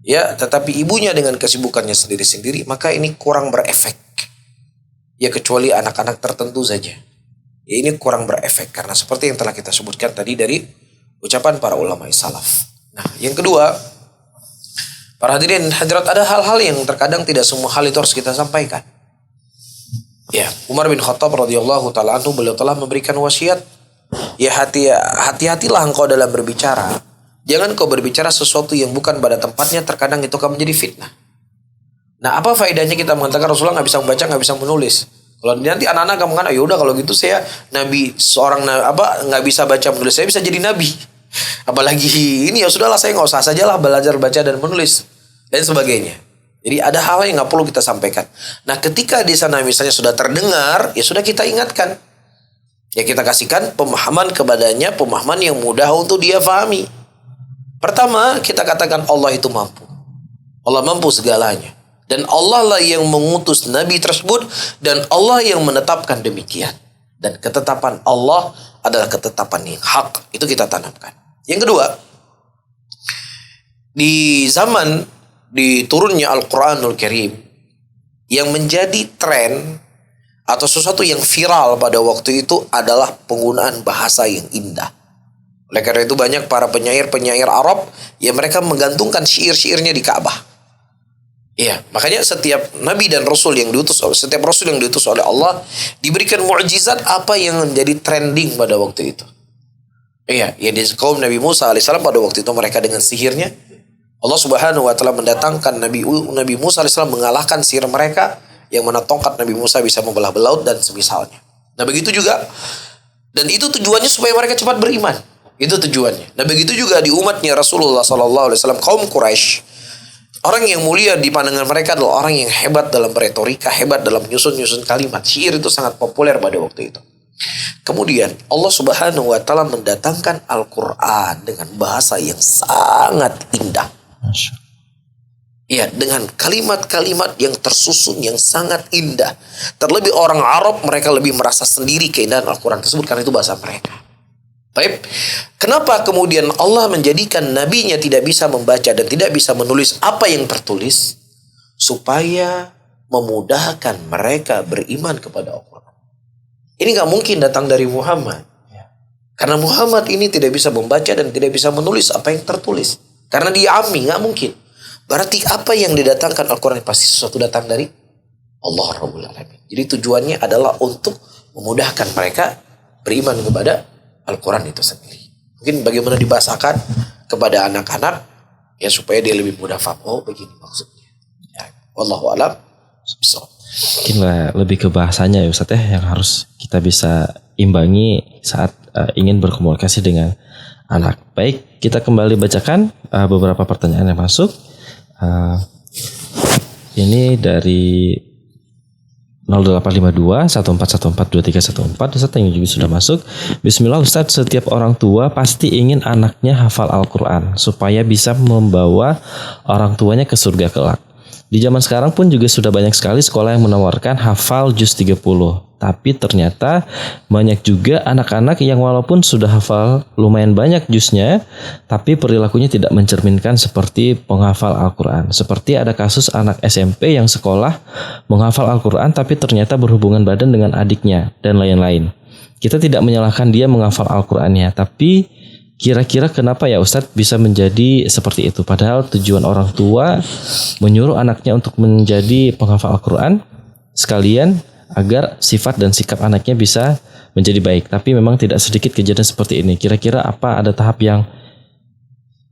Ya, tetapi ibunya dengan kesibukannya sendiri-sendiri, maka ini kurang berefek. Ya, kecuali anak-anak tertentu saja. Ya, ini kurang berefek karena seperti yang telah kita sebutkan tadi dari ucapan para ulama salaf. Nah, yang kedua, para hadirin hadirat, ada hal-hal yang terkadang tidak semua hal itu harus kita sampaikan. Ya, Umar bin Khattab radhiyallahu taala anhu, beliau telah memberikan wasiat, ya hati-hatilah engkau dalam berbicara. Jangan kau berbicara sesuatu yang bukan pada tempatnya, terkadang itu akan menjadi fitnah. Nah, apa faedahnya kita mengatakan Rasulullah nggak bisa membaca, nggak bisa menulis? Kalau nanti anak-anak kamu mengatakan, yaudah kalau gitu saya nabi, seorang nggak bisa baca menulis, saya bisa jadi nabi. Apalagi ini, ya sudahlah saya nggak usah sajalah belajar baca dan menulis dan sebagainya. Jadi ada hal yang nggak perlu kita sampaikan. Nah, ketika di sana misalnya sudah terdengar, ya sudah kita ingatkan. Ya, kita kasihkan pemahaman kepadanya, pemahaman yang mudah untuk dia fahami. Pertama, kita katakan Allah itu mampu. Allah mampu segalanya. Dan Allah lah yang mengutus Nabi tersebut. Dan Allah yang menetapkan demikian. Dan ketetapan Allah adalah ketetapan yang hak. Itu kita tanamkan. Yang kedua, di zaman diturunnya Al-Quranul Karim, yang menjadi tren atau sesuatu yang viral pada waktu itu adalah penggunaan bahasa yang indah. Oleh karena itu banyak para penyair-penyair Arab yang mereka menggantungkan syair-syairnya di Ka'bah. Iya, makanya setiap nabi dan rasul yang diutus oleh Allah diberikan mukjizat apa yang menjadi trending pada waktu itu. Iya, ya di kaum Nabi Musa alaihissalam pada waktu itu mereka dengan sihirnya Allah Subhanahu wa taala mendatangkan Nabi Musa alaihissalam mengalahkan sihir mereka yang mana tongkat Nabi Musa bisa membelah laut dan semisalnya. Nah, begitu juga, dan itu tujuannya supaya mereka cepat beriman. Itu tujuannya. Nah, begitu juga di umatnya Rasulullah SAW, kaum Quraisy. Orang yang mulia di pandangan mereka adalah orang yang hebat dalam retorika, hebat dalam menyusun kalimat. Syair itu sangat populer pada waktu itu. Kemudian Allah Subhanahu wa taala mendatangkan Al-Qur'an dengan bahasa yang sangat indah. Ya, dengan kalimat-kalimat yang tersusun yang sangat indah. Terlebih orang Arab, mereka lebih merasa sendiri keindahan Al-Quran tersebut karena itu bahasa mereka. Baik, kenapa kemudian Allah menjadikan nabinya tidak bisa membaca dan tidak bisa menulis apa yang tertulis? Supaya memudahkan mereka beriman kepada Al-Quran. Ini gak mungkin datang dari Muhammad. Karena Muhammad ini tidak bisa membaca dan tidak bisa menulis apa yang tertulis. Karena dia ammi, gak mungkin. Berarti apa yang didatangkan Al-Quran pasti sesuatu datang dari Allah Rabbul Alamin. Jadi tujuannya adalah untuk memudahkan mereka beriman kepada Al-Quran itu sendiri. Mungkin bagaimana dibahasakan kepada anak-anak ya supaya dia lebih mudah paham. Oh, begini maksudnya. Ya, wallahu a'lam. Mungkin lebih ke bahasanya ya Ustaz ya, yang harus kita bisa imbangi saat ingin berkomunikasi dengan anak. Baik, kita kembali bacakan beberapa pertanyaan yang masuk. Ini dari 0852 14142314 Ustaz yang juga sudah masuk. Bismillah Ustaz, setiap orang tua pasti ingin anaknya hafal Al-Quran supaya bisa membawa orang tuanya ke surga kelak. Di zaman sekarang pun juga sudah banyak sekali sekolah yang menawarkan hafal juz 30. Tapi ternyata banyak juga anak-anak yang walaupun sudah hafal lumayan banyak juznya, tapi perilakunya tidak mencerminkan seperti penghafal Al-Quran. Seperti ada kasus anak SMP yang sekolah menghafal Al-Quran tapi ternyata berhubungan badan dengan adiknya dan lain-lain. Kita tidak menyalahkan dia menghafal Al-Qurannya, tapi kira-kira kenapa ya Ustadz bisa menjadi seperti itu? Padahal tujuan orang tua menyuruh anaknya untuk menjadi penghafal Al-Quran sekalian agar sifat dan sikap anaknya bisa menjadi baik. Tapi memang tidak sedikit kejadian seperti ini. Kira-kira apa ada tahap yang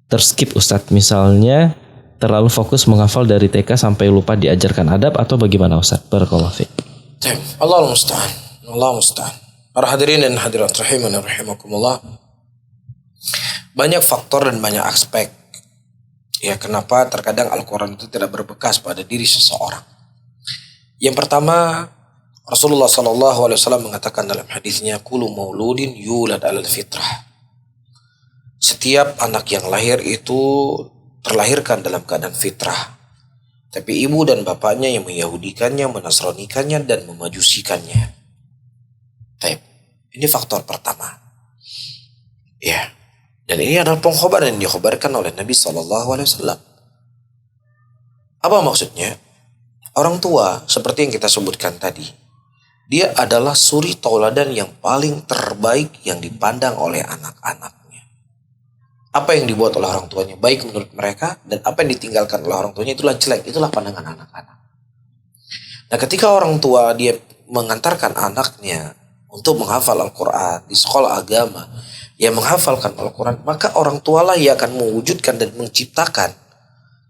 terskip Ustadz? Misalnya terlalu fokus menghafal dari TK sampai lupa diajarkan adab atau bagaimana Ustadz? Barakallahu fiik. Allahul musta'an. Allahul musta'an. Para hadirin dan hadirat rahimani rahimakumullah. Banyak faktor dan banyak aspek Ya, kenapa terkadang Al-Quran itu tidak berbekas pada diri seseorang? Yang pertama, Rasulullah SAW mengatakan dalam hadisnya, "Kullu mauludin yulad alal fitrah." Setiap anak yang lahir itu terlahirkan dalam keadaan fitrah. Tapi ibu dan bapaknya yang menyahudikannya, menasranikannya, dan memajusikannya. Baik, ini faktor pertama. Ya, dan ini adalah pengkhabaran yang dikhabarkan oleh Nabi SAW. Apa maksudnya? Orang tua, seperti yang kita sebutkan tadi, dia adalah suri tauladan yang paling terbaik yang dipandang oleh anak-anaknya. Apa yang dibuat oleh orang tuanya baik menurut mereka, dan apa yang ditinggalkan oleh orang tuanya itulah jelek, itulah pandangan anak-anak. Nah, ketika orang tua dia mengantarkan anaknya untuk menghafal Al-Quran di sekolah agama, yang menghafalkan Al-Quran, maka orang tualah yang akan mewujudkan dan menciptakan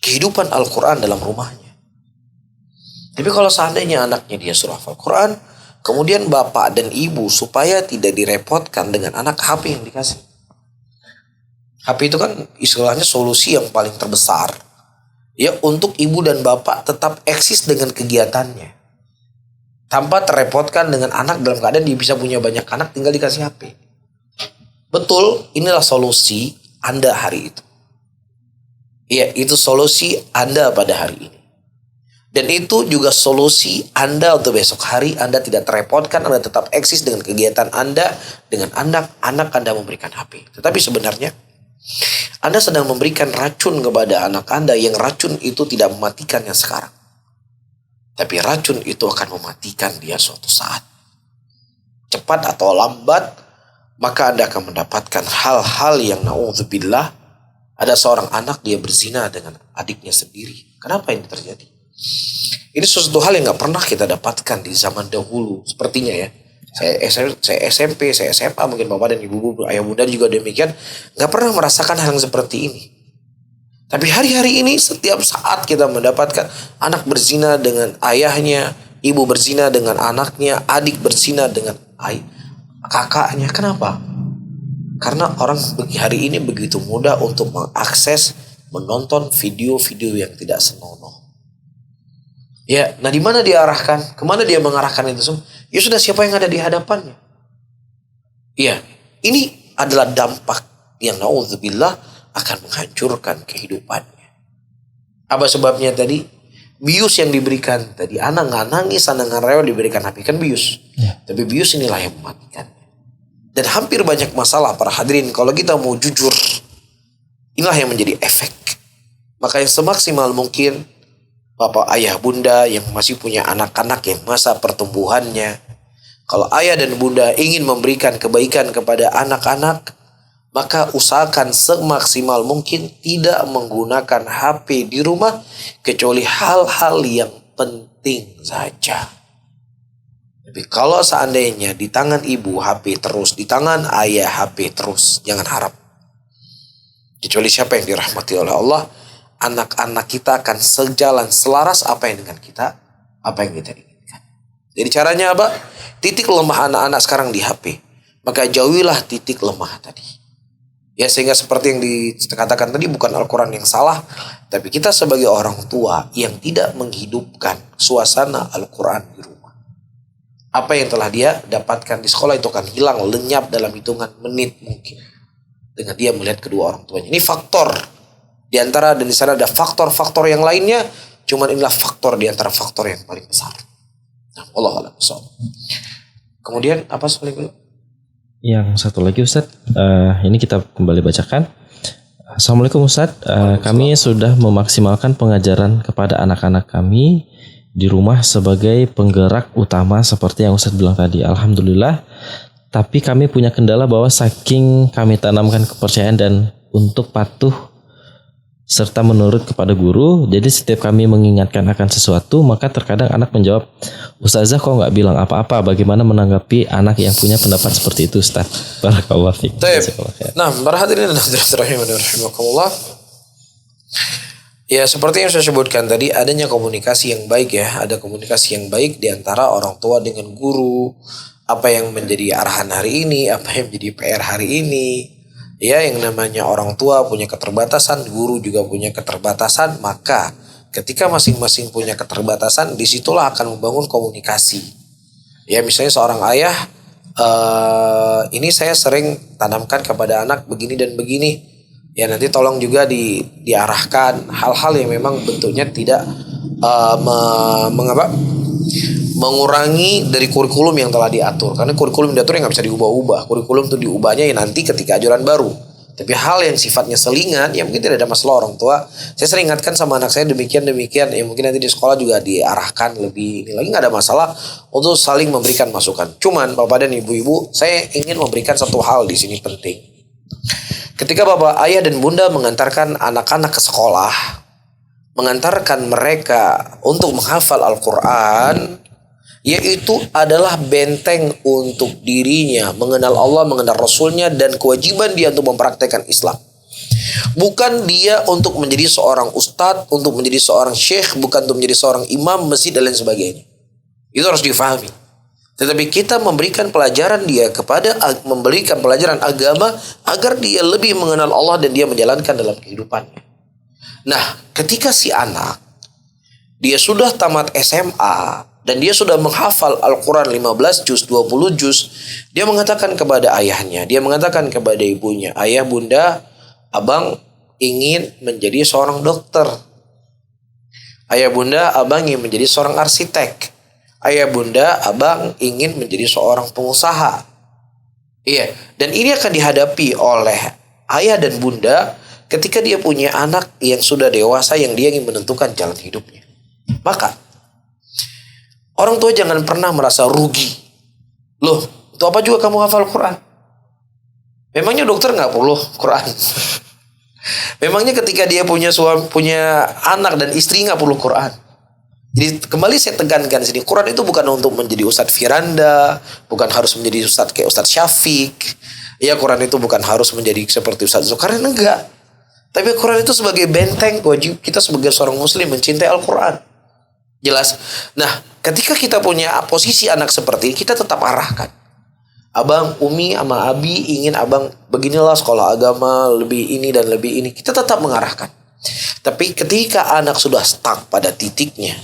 kehidupan Al-Quran dalam rumahnya. Tapi kalau seandainya anaknya dia suruh hafal Quran, kemudian bapak dan ibu supaya tidak direpotkan dengan anak, HP yang dikasih. HP itu kan istilahnya solusi yang paling terbesar ya untuk ibu dan bapak tetap eksis dengan kegiatannya, tanpa terrepotkan dengan anak dalam keadaan dia bisa punya banyak anak tinggal dikasih HP. Betul, inilah solusi Anda hari itu. Ya, itu solusi Anda pada hari ini. Dan itu juga solusi Anda untuk besok hari. Anda tidak terrepotkan, Anda tetap eksis dengan kegiatan Anda, dengan anak Anda memberikan HP. Tetapi sebenarnya Anda sedang memberikan racun kepada anak Anda, yang racun itu tidak mematikan yang sekarang. Tapi racun itu akan mematikan dia suatu saat. Cepat atau lambat, maka Anda akan mendapatkan hal-hal yang na'udzubillah. Ada seorang anak dia berzina dengan adiknya sendiri. Kenapa ini terjadi? Ini sesuatu hal yang gak pernah kita dapatkan di zaman dahulu. Sepertinya ya. Saya SMP, saya SMA, mungkin bapak dan ibu, ayah bunda juga demikian. Gak pernah merasakan hal yang seperti ini. Tapi hari-hari ini setiap saat kita mendapatkan anak berzina dengan ayahnya, ibu berzina dengan anaknya, adik berzina dengan kakaknya. Kenapa? Karena orang hari ini begitu mudah untuk mengakses, menonton video-video yang tidak senonoh. Ya, nah di mana dia arahkan? Kemana dia mengarahkan itu semua? Ya sudah, siapa yang ada di hadapannya? Ya, ini adalah dampak yang na'udzubillah akan menghancurkan kehidupannya. Apa sebabnya tadi? Bius yang diberikan tadi, anak nggak nangis, anak nggak rewel diberikan HP, kan bius. Ya. Tapi bius inilah yang mematikan. Dan hampir banyak masalah para hadirin, kalau kita mau jujur, inilah yang menjadi efek. Maka yang semaksimal mungkin, bapak, ayah, bunda yang masih punya anak-anak yang masa pertumbuhannya, kalau ayah dan bunda ingin memberikan kebaikan kepada anak-anak, maka usahakan semaksimal mungkin tidak menggunakan HP di rumah, kecuali hal-hal yang penting saja. Tapi kalau seandainya di tangan ibu HP terus, di tangan ayah HP terus, jangan harap. Kecuali siapa yang dirahmati oleh Allah, anak-anak kita akan sejalan selaras apa yang dengan kita, apa yang kita inginkan. Jadi caranya apa? Titik lemah anak-anak sekarang di HP. Maka jauhilah titik lemah tadi. Ya, sehingga seperti yang dikatakan tadi, bukan Al-Quran yang salah, tapi kita sebagai orang tua yang tidak menghidupkan suasana Al-Quran di rumah. Apa yang telah dia dapatkan di sekolah itu akan hilang, lenyap dalam hitungan menit mungkin. Dengan dia melihat kedua orang tuanya. Ini faktor. Di antara dan di sana ada faktor-faktor yang lainnya, cuman inilah faktor di antara faktor yang paling besar. Nah, Allah a'lam. Kemudian apa selanjutnya? Yang satu lagi Ustadz, ini kita kembali bacakan. Assalamualaikum Ustadz, kami sudah memaksimalkan pengajaran kepada anak-anak kami di rumah sebagai penggerak utama seperti yang Ustadz bilang tadi. Alhamdulillah. Tapi kami punya kendala bahwa saking kami tanamkan kepercayaan dan untuk patuh serta menurut kepada guru, jadi setiap kami mengingatkan akan sesuatu, maka terkadang anak menjawab, Ustazah kok nggak bilang apa-apa, bagaimana menanggapi anak yang punya pendapat seperti itu Ustaz? Barakallahu fiik. Nah, para hadirin dan hadirat rahimakumullah. Ya, seperti yang saya sebutkan tadi, adanya komunikasi yang baik ya, ada komunikasi yang baik di antara orang tua dengan guru, apa yang menjadi arahan hari ini, apa yang menjadi PR hari ini. Ya, yang namanya orang tua punya keterbatasan, guru juga punya keterbatasan, maka ketika masing-masing punya keterbatasan, disitulah akan membangun komunikasi. Ya, misalnya seorang ayah, ini saya sering tanamkan kepada anak begini dan begini. Ya, nanti tolong juga diarahkan hal-hal yang memang bentuknya tidak mengurangi dari kurikulum yang telah diatur. Karena kurikulum diatur yang nggak bisa diubah-ubah. Kurikulum itu diubahnya ya nanti ketika ajaran baru. Tapi hal yang sifatnya selingan, ya mungkin tidak ada masalah orang tua. Saya sering ingatkan sama anak saya demikian. Ya mungkin nanti di sekolah juga diarahkan lebih. Ini lagi nggak ada masalah untuk saling memberikan masukan. Cuman bapak dan ibu-ibu, saya ingin memberikan satu hal di sini penting. Ketika bapak, ayah dan bunda mengantarkan anak-anak ke sekolah, mengantarkan mereka untuk menghafal Al-Quran, yaitu adalah benteng untuk dirinya mengenal Allah, mengenal Rasulnya, dan kewajiban dia untuk mempraktekkan Islam. Bukan dia untuk menjadi seorang ustadz, untuk menjadi seorang syekh, bukan untuk menjadi seorang imam masjid dan lain sebagainya. Itu harus difahami. Tetapi kita memberikan pelajaran memberikan pelajaran agama agar dia lebih mengenal Allah dan dia menjalankan dalam kehidupannya. Nah, ketika si anak dia sudah tamat SMA dan dia sudah menghafal Al-Quran 15 juz, 20 juz, dia mengatakan kepada ayahnya, dia mengatakan kepada ibunya, ayah, bunda, abang ingin menjadi seorang dokter. Ayah, bunda, abang ingin menjadi seorang arsitek. Ayah, bunda, abang ingin menjadi seorang pengusaha. Iya, dan ini akan dihadapi oleh ayah dan bunda ketika dia punya anak yang sudah dewasa yang dia ingin menentukan jalan hidupnya. Maka orang tua jangan pernah merasa rugi. Loh, itu apa juga kamu hafal Quran? Memangnya dokter nggak perlu Quran? Memangnya ketika dia punya anak dan istri nggak perlu Quran? Jadi kembali saya tekankan sini, Quran itu bukan untuk menjadi Ustadz Firanda, bukan harus menjadi Ustadz kayak Ustadz Syafiq. Ya, Quran itu bukan harus menjadi seperti Ustadz Zulkarnain, enggak. Tapi Quran itu sebagai benteng, wajib kita sebagai seorang muslim mencintai Al-Quran. Jelas. Nah, ketika kita punya posisi anak seperti ini, kita tetap arahkan. Abang, Umi, sama Abi ingin abang beginilah sekolah agama, lebih ini dan lebih ini. Kita tetap mengarahkan. Tapi ketika anak sudah stuck pada titiknya,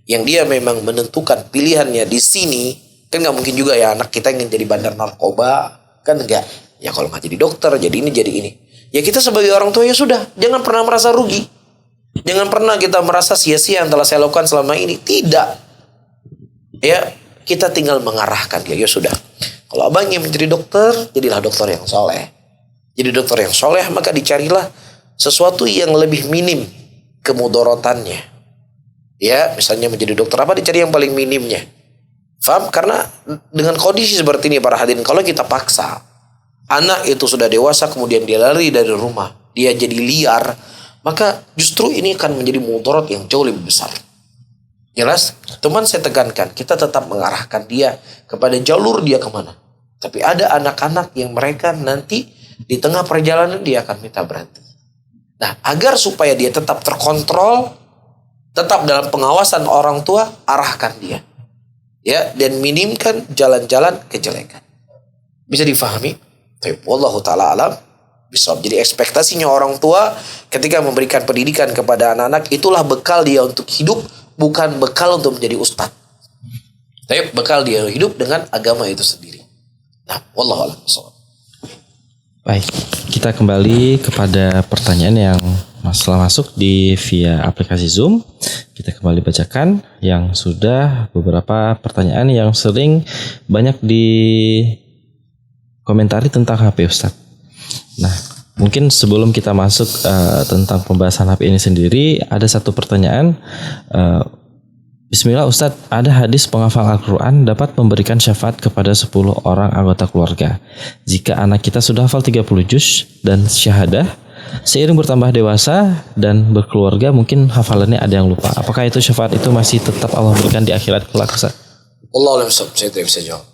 yang dia memang menentukan pilihannya di sini, kan nggak mungkin juga ya anak kita ingin jadi bandar narkoba, kan enggak. Ya kalau nggak jadi dokter, jadi ini. Ya kita sebagai orang tua ya sudah, jangan pernah merasa rugi. Jangan pernah kita merasa sia-sia yang telah saya lakukan selama ini. Tidak. Ya, kita tinggal mengarahkan dia. Ya sudah. Kalau abang ingin menjadi dokter, jadilah dokter yang soleh. Jadi dokter yang soleh, maka dicarilah sesuatu yang lebih minim kemudorotannya. Ya, misalnya menjadi dokter apa, dicari yang paling minimnya. Faham? Karena dengan kondisi seperti ini para hadirin, kalau kita paksa anak itu sudah dewasa kemudian dia lari dari rumah, dia jadi liar, maka justru ini akan menjadi mudarat yang jauh lebih besar. Jelas? Teman, saya tekankan, kita tetap mengarahkan dia kepada jalur dia kemana. Tapi ada anak-anak yang mereka nanti di tengah perjalanan dia akan minta berhenti. Nah, agar supaya dia tetap terkontrol, tetap dalam pengawasan orang tua, arahkan dia. Ya, dan minimkan jalan-jalan kejelekan. Bisa difahami? Wallahu ta'ala alam. Bisa. Jadi ekspektasinya orang tua ketika memberikan pendidikan kepada anak-anak, itulah bekal dia untuk hidup, bukan bekal untuk menjadi ustadz. Tapi bekal dia hidup dengan agama itu sendiri. Nah, wallahu a'lam. Baik, kita kembali kepada pertanyaan yang telah masuk via aplikasi Zoom. Kita kembali bacakan yang sudah beberapa pertanyaan yang sering banyak dikomentari tentang HP Ustaz. Nah, mungkin sebelum kita masuk tentang pembahasan HP ini sendiri, ada satu pertanyaan. Bismillah Ustaz, ada hadis penghafal Al-Quran dapat memberikan syafaat kepada 10 orang anggota keluarga. Jika anak kita sudah hafal 30 juz dan syahadah, seiring bertambah dewasa dan berkeluarga mungkin hafalannya ada yang lupa. Apakah itu syafaat itu masih tetap Allah berikan di akhirat kelak Ustaz? Allah alam, saya tidak bisa jawab.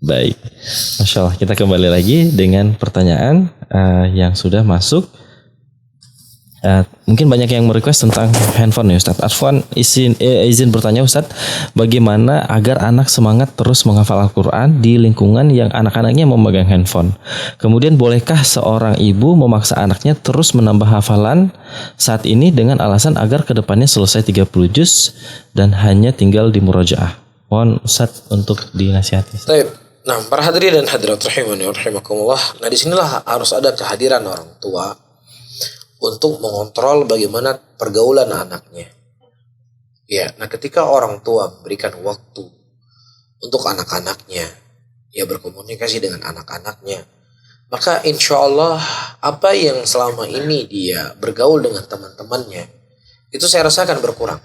Baik, Masya Allah, kita kembali lagi dengan pertanyaan yang sudah masuk. Mungkin banyak yang merequest tentang handphone ya Ustadz. Afwan izin bertanya Ustadz, bagaimana agar anak semangat terus menghafal Al-Quran di lingkungan yang anak-anaknya memegang handphone? Kemudian bolehkah seorang ibu memaksa anaknya terus menambah hafalan saat ini dengan alasan agar kedepannya selesai 30 juz dan hanya tinggal di murojaah? Mohon Ustadz untuk dinasihati. Baik. Nah, para hadirin dan hadirat rahimani wa rahimakumullah. Nah, disinilah harus ada kehadiran orang tua untuk mengontrol bagaimana pergaulan anaknya. Ya, nah ketika orang tua memberikan waktu untuk anak-anaknya, ya berkomunikasi dengan anak-anaknya, maka insya Allah apa yang selama ini dia bergaul dengan teman-temannya, itu saya rasa akan berkurang.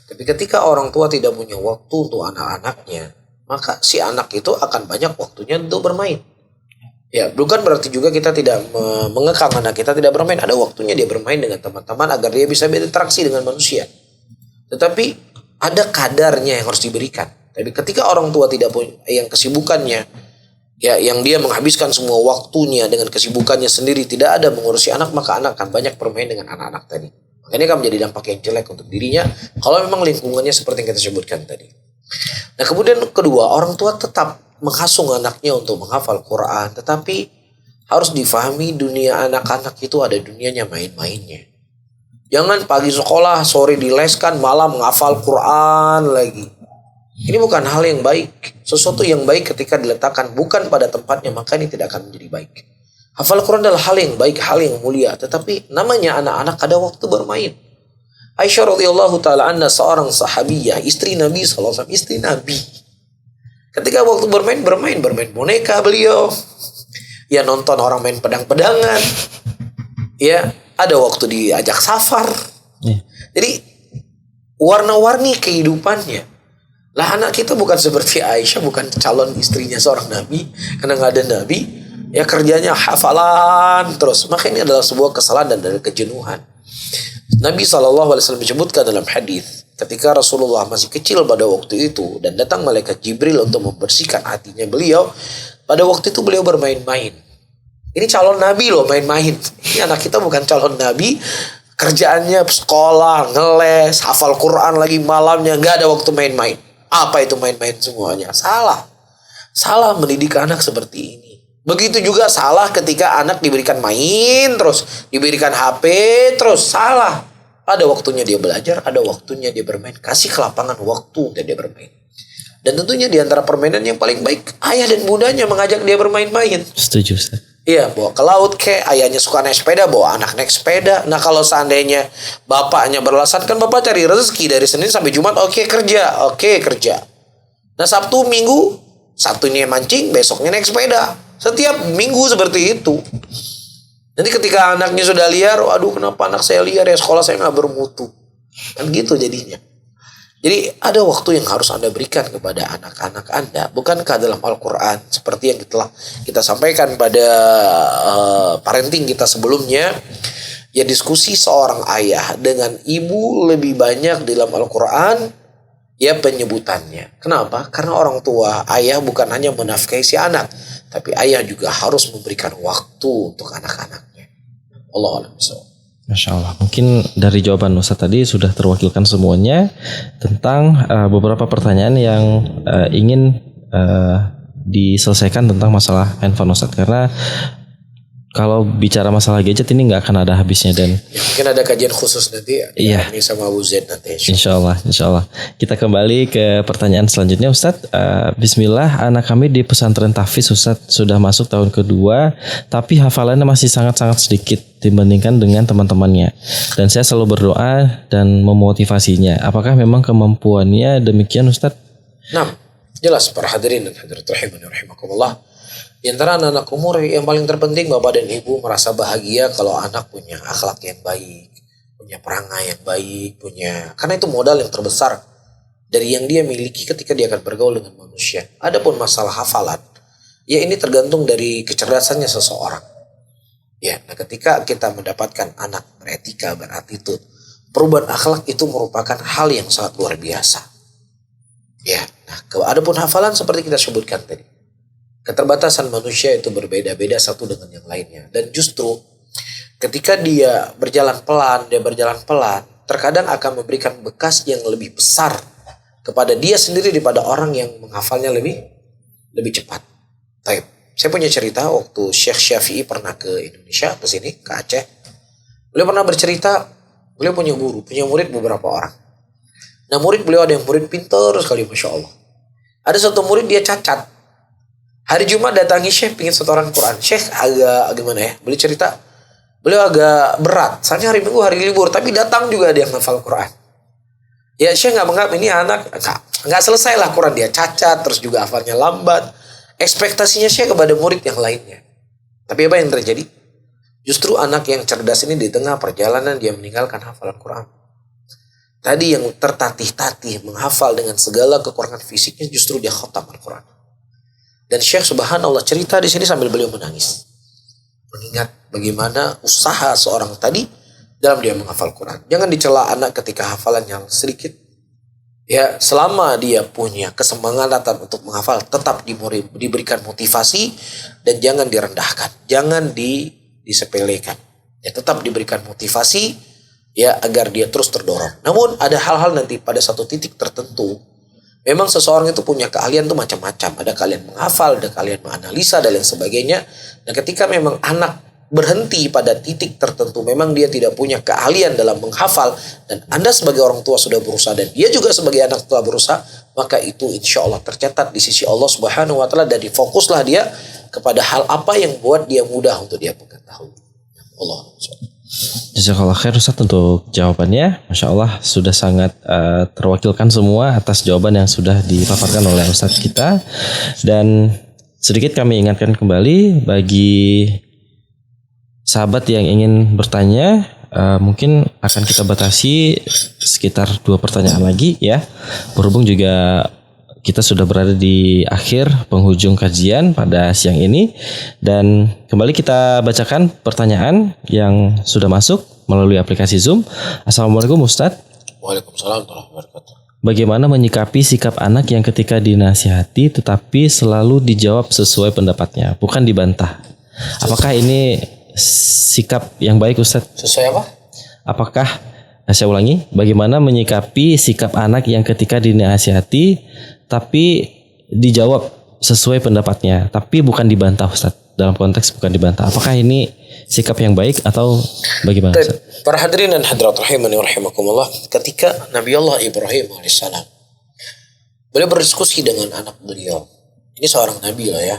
Tapi ketika orang tua tidak punya waktu untuk anak-anaknya, maka si anak itu akan banyak waktunya untuk bermain. Ya, bukan berarti juga kita tidak mengekang anak kita tidak bermain. Ada waktunya dia bermain dengan teman-teman agar dia bisa berinteraksi dengan manusia. Tetapi ada kadarnya yang harus diberikan. Tapi ketika orang tua tidak punya yang kesibukannya, ya yang dia menghabiskan semua waktunya dengan kesibukannya sendiri, tidak ada mengurusi anak, maka anak akan banyak bermain dengan anak-anak tadi. Makanya akan menjadi dampak yang jelek untuk dirinya kalau memang lingkungannya seperti yang kita sebutkan tadi. Nah, kemudian kedua, orang tua tetap menghasung anaknya untuk menghafal Quran, tetapi harus difahami dunia anak-anak itu ada dunianya main-mainnya. Jangan pagi sekolah, sore dileskan, malam menghafal Quran lagi. Ini bukan hal yang baik. Sesuatu yang baik ketika diletakkan bukan pada tempatnya, maka ini tidak akan menjadi baik. Hafal Quran adalah hal yang baik, hal yang mulia, tetapi namanya anak-anak ada waktu bermain. Aisyah radhiyallahu taala anha, seorang sahabiyah, istri Nabi sallallahu alaihi wasallam, istri Nabi. Ketika waktu bermain boneka beliau. Ya nonton orang main pedang-pedangan. Ya, ada waktu diajak safar. Jadi warna-warni kehidupannya. Lah anak kita bukan seperti Aisyah, bukan calon istrinya seorang nabi, karena nggak ada nabi. Ya kerjanya hafalan terus. Maka ini adalah sebuah kesalahan dan dari kejenuhan. Nabi SAW menyebutkan dalam hadis, ketika Rasulullah masih kecil pada waktu itu dan datang malaikat Jibril untuk membersihkan hatinya beliau, pada waktu itu beliau bermain-main. Ini calon nabi loh main-main. Ini anak kita bukan calon nabi, kerjaannya sekolah, ngeles, hafal Quran lagi malamnya, nggak ada waktu main-main. Apa itu main-main semuanya? Salah mendidik anak seperti ini. Begitu juga salah ketika anak diberikan main terus, diberikan HP terus, salah. Ada waktunya dia belajar, ada waktunya dia bermain. Kasih kelapangan waktu untuk dia bermain. Dan tentunya di antara permainan yang paling baik, ayah dan bundanya mengajak dia bermain-main. Setuju, Ustaz. Iya, bawa ke laut ayahnya suka naik sepeda, bawa anak naik sepeda. Nah kalau seandainya bapaknya beralasan, kan bapak cari rezeki dari Senin sampai Jumat, oke kerja. Nah Sabtu Minggu, Sabtunya mancing, besoknya naik sepeda. Setiap minggu seperti itu. Nanti ketika anaknya sudah liar, waduh kenapa anak saya liar ya, sekolah saya gak bermutu. Kan gitu jadinya. Jadi ada waktu yang harus Anda berikan kepada anak-anak Anda. Bukankah dalam Al-Quran seperti yang telah kita sampaikan pada parenting kita sebelumnya, ya diskusi seorang ayah dengan ibu lebih banyak dalam Al-Quran ya penyebutannya. Kenapa? Karena orang tua, ayah bukan hanya menafkahi si anak, tapi ayah juga harus memberikan waktu untuk anak-anaknya. Allahu a'lam bishawab. Masya Allah. Mungkin dari jawaban Ustaz tadi sudah terwakilkan semuanya tentang beberapa pertanyaan yang ingin diselesaikan tentang masalah handphone Ustaz. Karena kalau bicara masalah gadget ini nggak akan ada habisnya dan ya, mungkin ada kajian khusus nanti ya. Iya. Ini sama Abu Zaid nanti. Insya Allah. Kita kembali ke pertanyaan selanjutnya Ustadz. Bismillah, anak kami di pesantren tahfiz Ustadz sudah masuk tahun kedua, tapi hafalannya masih sangat-sangat sedikit dibandingkan dengan teman-temannya. Dan saya selalu berdoa dan memotivasinya. Apakah memang kemampuannya demikian Ustadz? Nah, jelas para hadirin dan hadirat rahimani rahimakumullah. Di antara anak-anak umur yang paling terpenting bapak dan ibu merasa bahagia kalau anak punya akhlak yang baik, punya perangai yang baik, karena itu modal yang terbesar dari yang dia miliki ketika dia akan bergaul dengan manusia. Adapun masalah hafalan, ya ini tergantung dari kecerdasannya seseorang. Ya, nah ketika kita mendapatkan anak beretika, beratitude, perubahan akhlak itu merupakan hal yang sangat luar biasa. Ya, nah adapun hafalan seperti kita sebutkan tadi. Keterbatasan manusia itu berbeda-beda satu dengan yang lainnya. Dan justru Ketika dia berjalan pelan, terkadang akan memberikan bekas yang lebih besar kepada dia sendiri daripada orang yang menghafalnya lebih cepat. Baik. Saya punya cerita waktu Syekh Syafi'i pernah ke Indonesia, ke sini, ke Aceh. Beliau pernah bercerita, beliau punya murid beberapa orang. Nah murid beliau ada yang murid pintar sekali, Masya Allah. Ada satu murid dia cacat. Hari Jumat datangi Syekh pingin setoran Quran. Syekh agak gimana ya, beliau cerita, beliau agak berat. Soalnya hari Minggu hari libur, tapi datang juga dia menghafal Quran. Ya Syekh nggak menganggap ini anak, nggak selesai lah Quran, dia cacat, terus juga hafalnya lambat. Ekspektasinya Syekh kepada murid yang lainnya. Tapi apa yang terjadi? Justru anak yang cerdas ini di tengah perjalanan dia meninggalkan hafalan Quran. Tadi yang tertatih-tatih menghafal dengan segala kekurangan fisiknya, justru dia khatam Al-Quran. Dan Syekh subhanallah cerita di sini sambil beliau menangis. Mengingat bagaimana usaha seorang tadi dalam dia menghafal Quran. Jangan dicela anak ketika hafalan yang sedikit. Ya, selama dia punya kesemangatan untuk menghafal, tetap diberikan motivasi dan jangan direndahkan, jangan disepelekan. Ya, tetap diberikan motivasi ya agar dia terus terdorong. Namun ada hal-hal nanti pada satu titik tertentu, memang seseorang itu punya keahlian tuh macam-macam. Ada keahlian menghafal, ada keahlian menganalisa dan lain sebagainya. Dan ketika memang anak berhenti pada titik tertentu, memang dia tidak punya keahlian dalam menghafal, dan Anda sebagai orang tua sudah berusaha dan dia juga sebagai anak telah berusaha, maka itu insya Allah tercatat di sisi Allah Subhanahu Wa Taala dan difokuslah dia kepada hal apa yang buat dia mudah untuk dia mengetahui. Allah. Jazakallah khair Ustaz untuk jawabannya. Masya Allah sudah sangat terwakilkan semua atas jawaban yang sudah dipaparkan oleh Ustaz kita. Dan sedikit kami ingatkan kembali bagi sahabat yang ingin bertanya, mungkin akan kita batasi sekitar 2 pertanyaan lagi ya. Berhubung juga kita sudah berada di akhir penghujung kajian pada siang ini. Dan kembali kita bacakan pertanyaan yang sudah masuk melalui aplikasi Zoom. Assalamualaikum Ustadz. Waalaikumsalam warahmatullahi wabarakatuh. Bagaimana menyikapi sikap anak yang ketika dinasihati tetapi selalu dijawab sesuai pendapatnya, bukan dibantah? Apakah ini sikap yang baik Ustadz? Sesuai apa? Apakah, saya ulangi, bagaimana menyikapi sikap anak yang ketika dinasihati tapi dijawab sesuai pendapatnya, tapi bukan dibantah Ustadz? Dalam konteks bukan dibantah. Apakah ini sikap yang baik atau bagaimana Ustadz? Para hadirin dan hadirat rahimani rahimakumullah, ketika Nabi Allah Ibrahim alaihissalam beliau berdiskusi dengan anak beliau. Ini seorang nabi lah ya.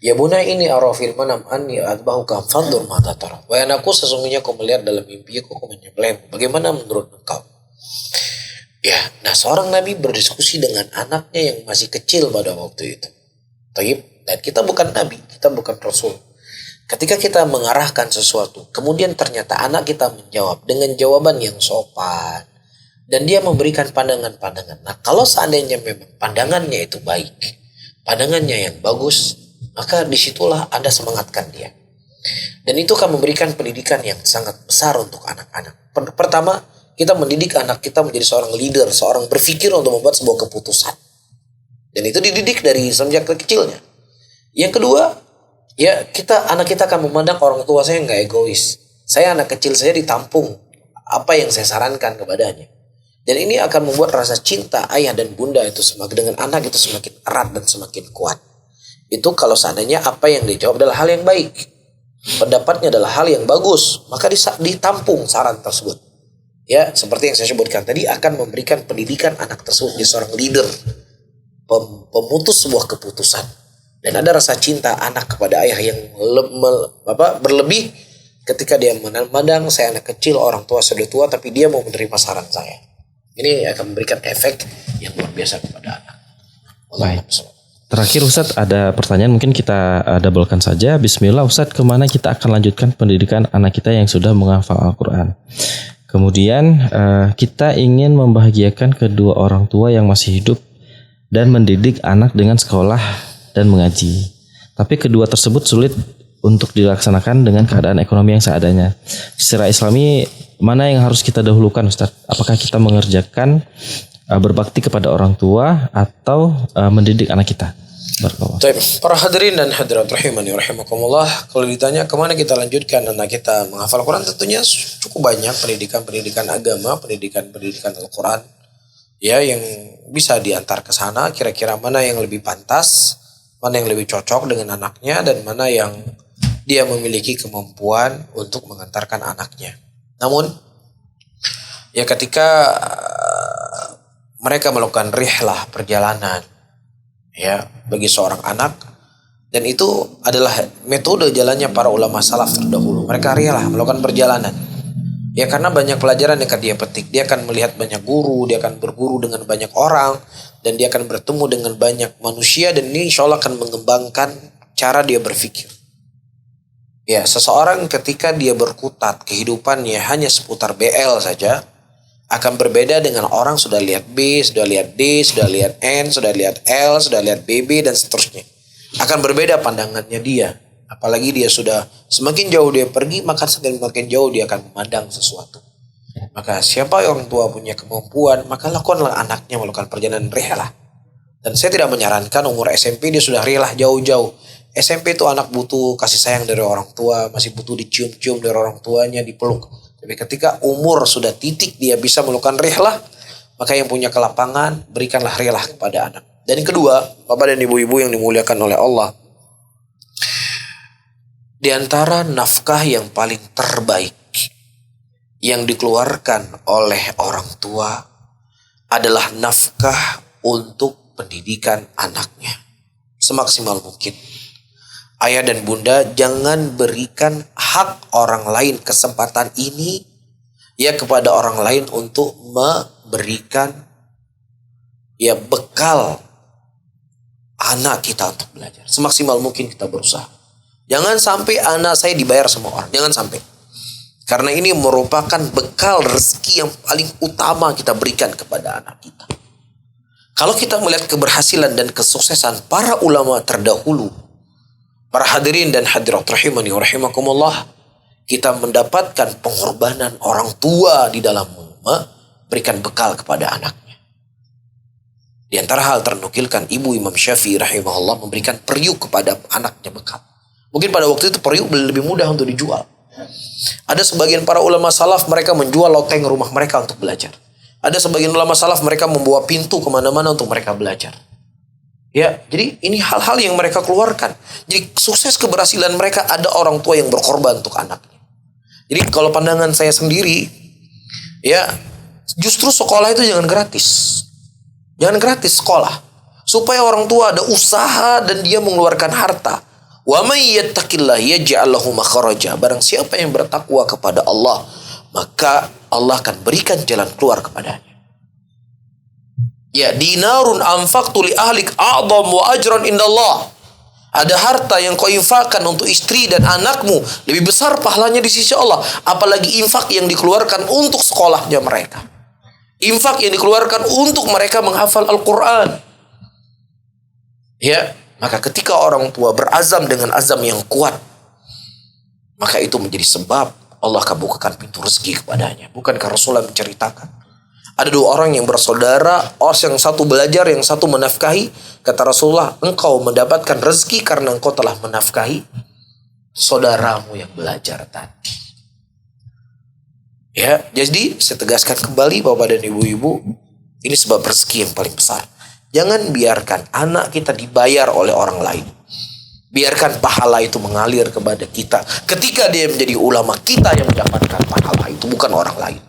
Ya bunai ini arafil manam anni adbahuka fandur mata tara. Wahai anakku, sesungguhnya kau melihat dalam mimpiku aku menyembelihmu. Bagaimana menurut engkau? Ya, nah seorang nabi berdiskusi dengan anaknya yang masih kecil pada waktu itu. Taib, dan kita bukan nabi, kita bukan rasul. Ketika kita mengarahkan sesuatu, kemudian ternyata anak kita menjawab dengan jawaban yang sopan dan dia memberikan pandangan-pandangan. Nah, kalau seandainya memang pandangannya itu baik, pandangannya yang bagus, maka disitulah Anda semangatkan dia. Dan itu akan memberikan pendidikan yang sangat besar untuk anak-anak. Pertama, kita mendidik anak kita menjadi seorang leader, seorang berpikir untuk membuat sebuah keputusan. Dan itu dididik dari sejak kecilnya. Yang kedua, ya anak kita akan memandang orang tua saya nggak egois. Saya anak kecil, saya ditampung apa yang saya sarankan kepadanya. Dan ini akan membuat rasa cinta ayah dan bunda itu semakin dengan anak itu semakin erat dan semakin kuat. Itu kalau seandainya apa yang dijawab adalah hal yang baik, pendapatnya adalah hal yang bagus, maka ditampung saran tersebut. Ya, seperti yang saya sebutkan tadi, akan memberikan pendidikan anak tersebut menjadi seorang leader, pemutus sebuah keputusan. Dan ada rasa cinta anak kepada ayah yang berlebih ketika dia memandang saya anak kecil, orang tua sudah tua, tapi dia mau menerima saran saya. Ini akan memberikan efek yang luar biasa kepada anak. Baik. Terakhir Ustadz, ada pertanyaan mungkin kita doublekan saja. Bismillah Ustadz, kemana kita akan lanjutkan pendidikan anak kita yang sudah menghafal Al-Quran? Kemudian kita ingin membahagiakan kedua orang tua yang masih hidup dan mendidik anak dengan sekolah dan mengaji. Tapi kedua tersebut sulit untuk dilaksanakan dengan keadaan ekonomi yang seadanya. Secara Islami, mana yang harus kita dahulukan Ustadz? Apakah kita mengerjakan berbakti kepada orang tua atau mendidik anak kita? Barakallah. Baik, para hadirin dan hadirat rahimani rahimakumullah, kalau ditanya kemana kita lanjutkan anak kita menghafal Quran, tentunya cukup banyak pendidikan agama, pendidikan Al-Quran ya yang bisa diantar ke sana. Kira-kira mana yang lebih pantas, mana yang lebih cocok dengan anaknya, dan mana yang dia memiliki kemampuan untuk mengantarkan anaknya. Namun ya ketika mereka melakukan rihlah, perjalanan ya bagi seorang anak, dan itu adalah metode jalannya para ulama salaf terdahulu. Mereka rihlah, melakukan perjalanan ya karena banyak pelajaran yang akan dia petik. Dia akan melihat banyak guru, dia akan berguru dengan banyak orang, dan dia akan bertemu dengan banyak manusia, dan ini insya Allah akan mengembangkan cara dia berpikir. Ya, seseorang ketika dia berkutat kehidupannya hanya seputar BL saja, akan berbeda dengan orang sudah lihat B, sudah lihat D, sudah lihat N, sudah lihat L, sudah lihat BB, dan seterusnya. Akan berbeda pandangannya dia. Apalagi dia sudah semakin jauh dia pergi, maka semakin jauh dia akan memandang sesuatu. Maka siapa orang tua punya kemampuan, maka lakukanlah anaknya melakukan perjalanan rihlah. Dan saya tidak menyarankan umur SMP dia sudah rihlah jauh-jauh. SMP itu anak butuh kasih sayang dari orang tua, masih butuh dicium-cium dari orang tuanya, dipeluk. Tapi ketika umur sudah titik dia bisa melakukan rihlah, maka yang punya kelapangan berikanlah rihlah kepada anak. Dan yang kedua, Bapak dan Ibu-ibu yang dimuliakan oleh Allah, di antara nafkah yang paling terbaik yang dikeluarkan oleh orang tua adalah nafkah untuk pendidikan anaknya semaksimal mungkin. Ayah dan bunda, jangan berikan hak orang lain kesempatan ini ya kepada orang lain untuk memberikan ya bekal anak kita untuk belajar. Semaksimal mungkin kita berusaha. Jangan sampai anak saya dibayar sama orang. Jangan sampai. Karena ini merupakan bekal rezeki yang paling utama kita berikan kepada anak kita. Kalau kita melihat keberhasilan dan kesuksesan para ulama terdahulu, para hadirin dan hadirat rahimani wa rahimakumullah, kita mendapatkan pengorbanan orang tua di dalam memberikan bekal kepada anaknya. Di antara hal ternukilkan, ibu Imam Syafi'i rahimahullah memberikan periuk kepada anaknya bekal. Mungkin pada waktu itu periuk lebih mudah untuk dijual. Ada sebagian para ulama salaf mereka menjual loteng rumah mereka untuk belajar. Ada sebagian ulama salaf mereka membawa pintu kemana-mana untuk mereka belajar. Ya, jadi ini hal-hal yang mereka keluarkan. Jadi sukses keberhasilan mereka ada orang tua yang berkorban untuk anaknya. Jadi kalau pandangan saya sendiri, ya justru sekolah itu jangan gratis. Jangan gratis sekolah. Supaya orang tua ada usaha dan dia mengeluarkan harta. Wa may yattaqillaha yaj'al lahu makhraja. Barang siapa yang bertakwa kepada Allah, maka Allah akan berikan jalan keluar kepadanya. Ya, dinarun anfaqtu li ahlik a'dham wa ajran indallah. Ada harta yang kau infakkan untuk istri dan anakmu lebih besar pahalanya di sisi Allah. Apalagi infak yang dikeluarkan untuk sekolahnya mereka. Infak yang dikeluarkan untuk mereka menghafal Al-Quran. Ya, maka ketika orang tua berazam dengan azam yang kuat, maka itu menjadi sebab Allah akan bukakan pintu rezeki kepadanya. Bukankah Rasulullah menceritakan? Ada dua orang yang bersaudara, yang satu belajar, yang satu menafkahi. Kata Rasulullah, engkau mendapatkan rezeki karena engkau telah menafkahi saudaramu yang belajar tadi. Ya, jadi saya tegaskan kembali Bapak dan Ibu-ibu, ini sebab rezeki yang paling besar. Jangan biarkan anak kita dibayar oleh orang lain. Biarkan pahala itu mengalir kepada kita. Ketika dia menjadi ulama, kita yang mendapatkan pahala itu, bukan orang lain.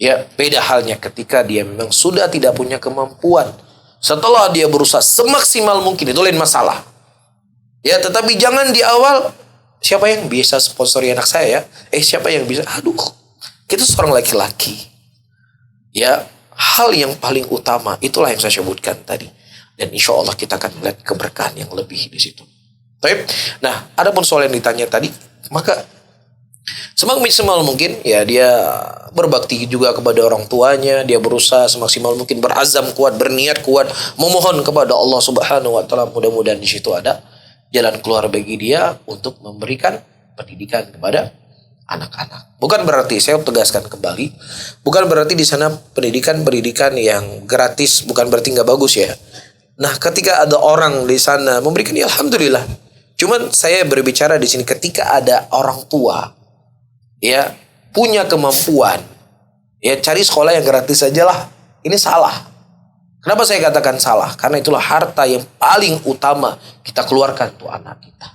Ya, beda halnya ketika dia memang sudah tidak punya kemampuan. Setelah dia berusaha semaksimal mungkin, itu lain masalah. Ya, tetapi jangan di awal, siapa yang bisa sponsori anak saya ya? Siapa yang bisa? Aduh, kita seorang laki-laki. Ya, hal yang paling utama, itulah yang saya sebutkan tadi. Dan insya Allah kita akan melihat keberkahan yang lebih di situ. Baik. Nah, adapun soal yang ditanya tadi, maka semaksimal mungkin ya dia berbakti juga kepada orang tuanya, dia berusaha semaksimal mungkin, berazam kuat, berniat kuat, memohon kepada Allah Subhanahu wa taala, mudah-mudahan di situ ada jalan keluar bagi dia untuk memberikan pendidikan kepada anak-anak. Bukan berarti, saya tegaskan kembali, bukan berarti di sana pendidikan yang gratis, bukan berarti nggak bagus ya. Nah, ketika ada orang di sana memberikan, ya alhamdulillah. Cuman saya berbicara di sini ketika ada orang tua ya punya kemampuan, ya cari sekolah yang gratis saja lah. Ini salah. Kenapa saya katakan salah? Karena itulah harta yang paling utama kita keluarkan untuk anak kita.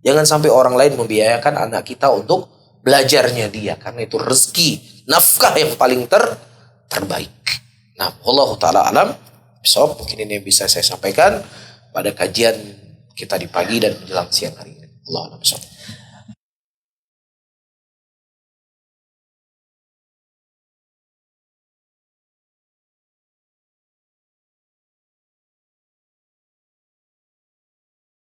Jangan sampai orang lain membiayakan anak kita untuk belajarnya dia. Karena itu rezeki, nafkah yang paling terbaik. Nah, Allah Ta'ala alam. So, mungkin ini yang bisa saya sampaikan pada kajian kita di pagi dan menjelang siang hari ini. Allah Ta'ala.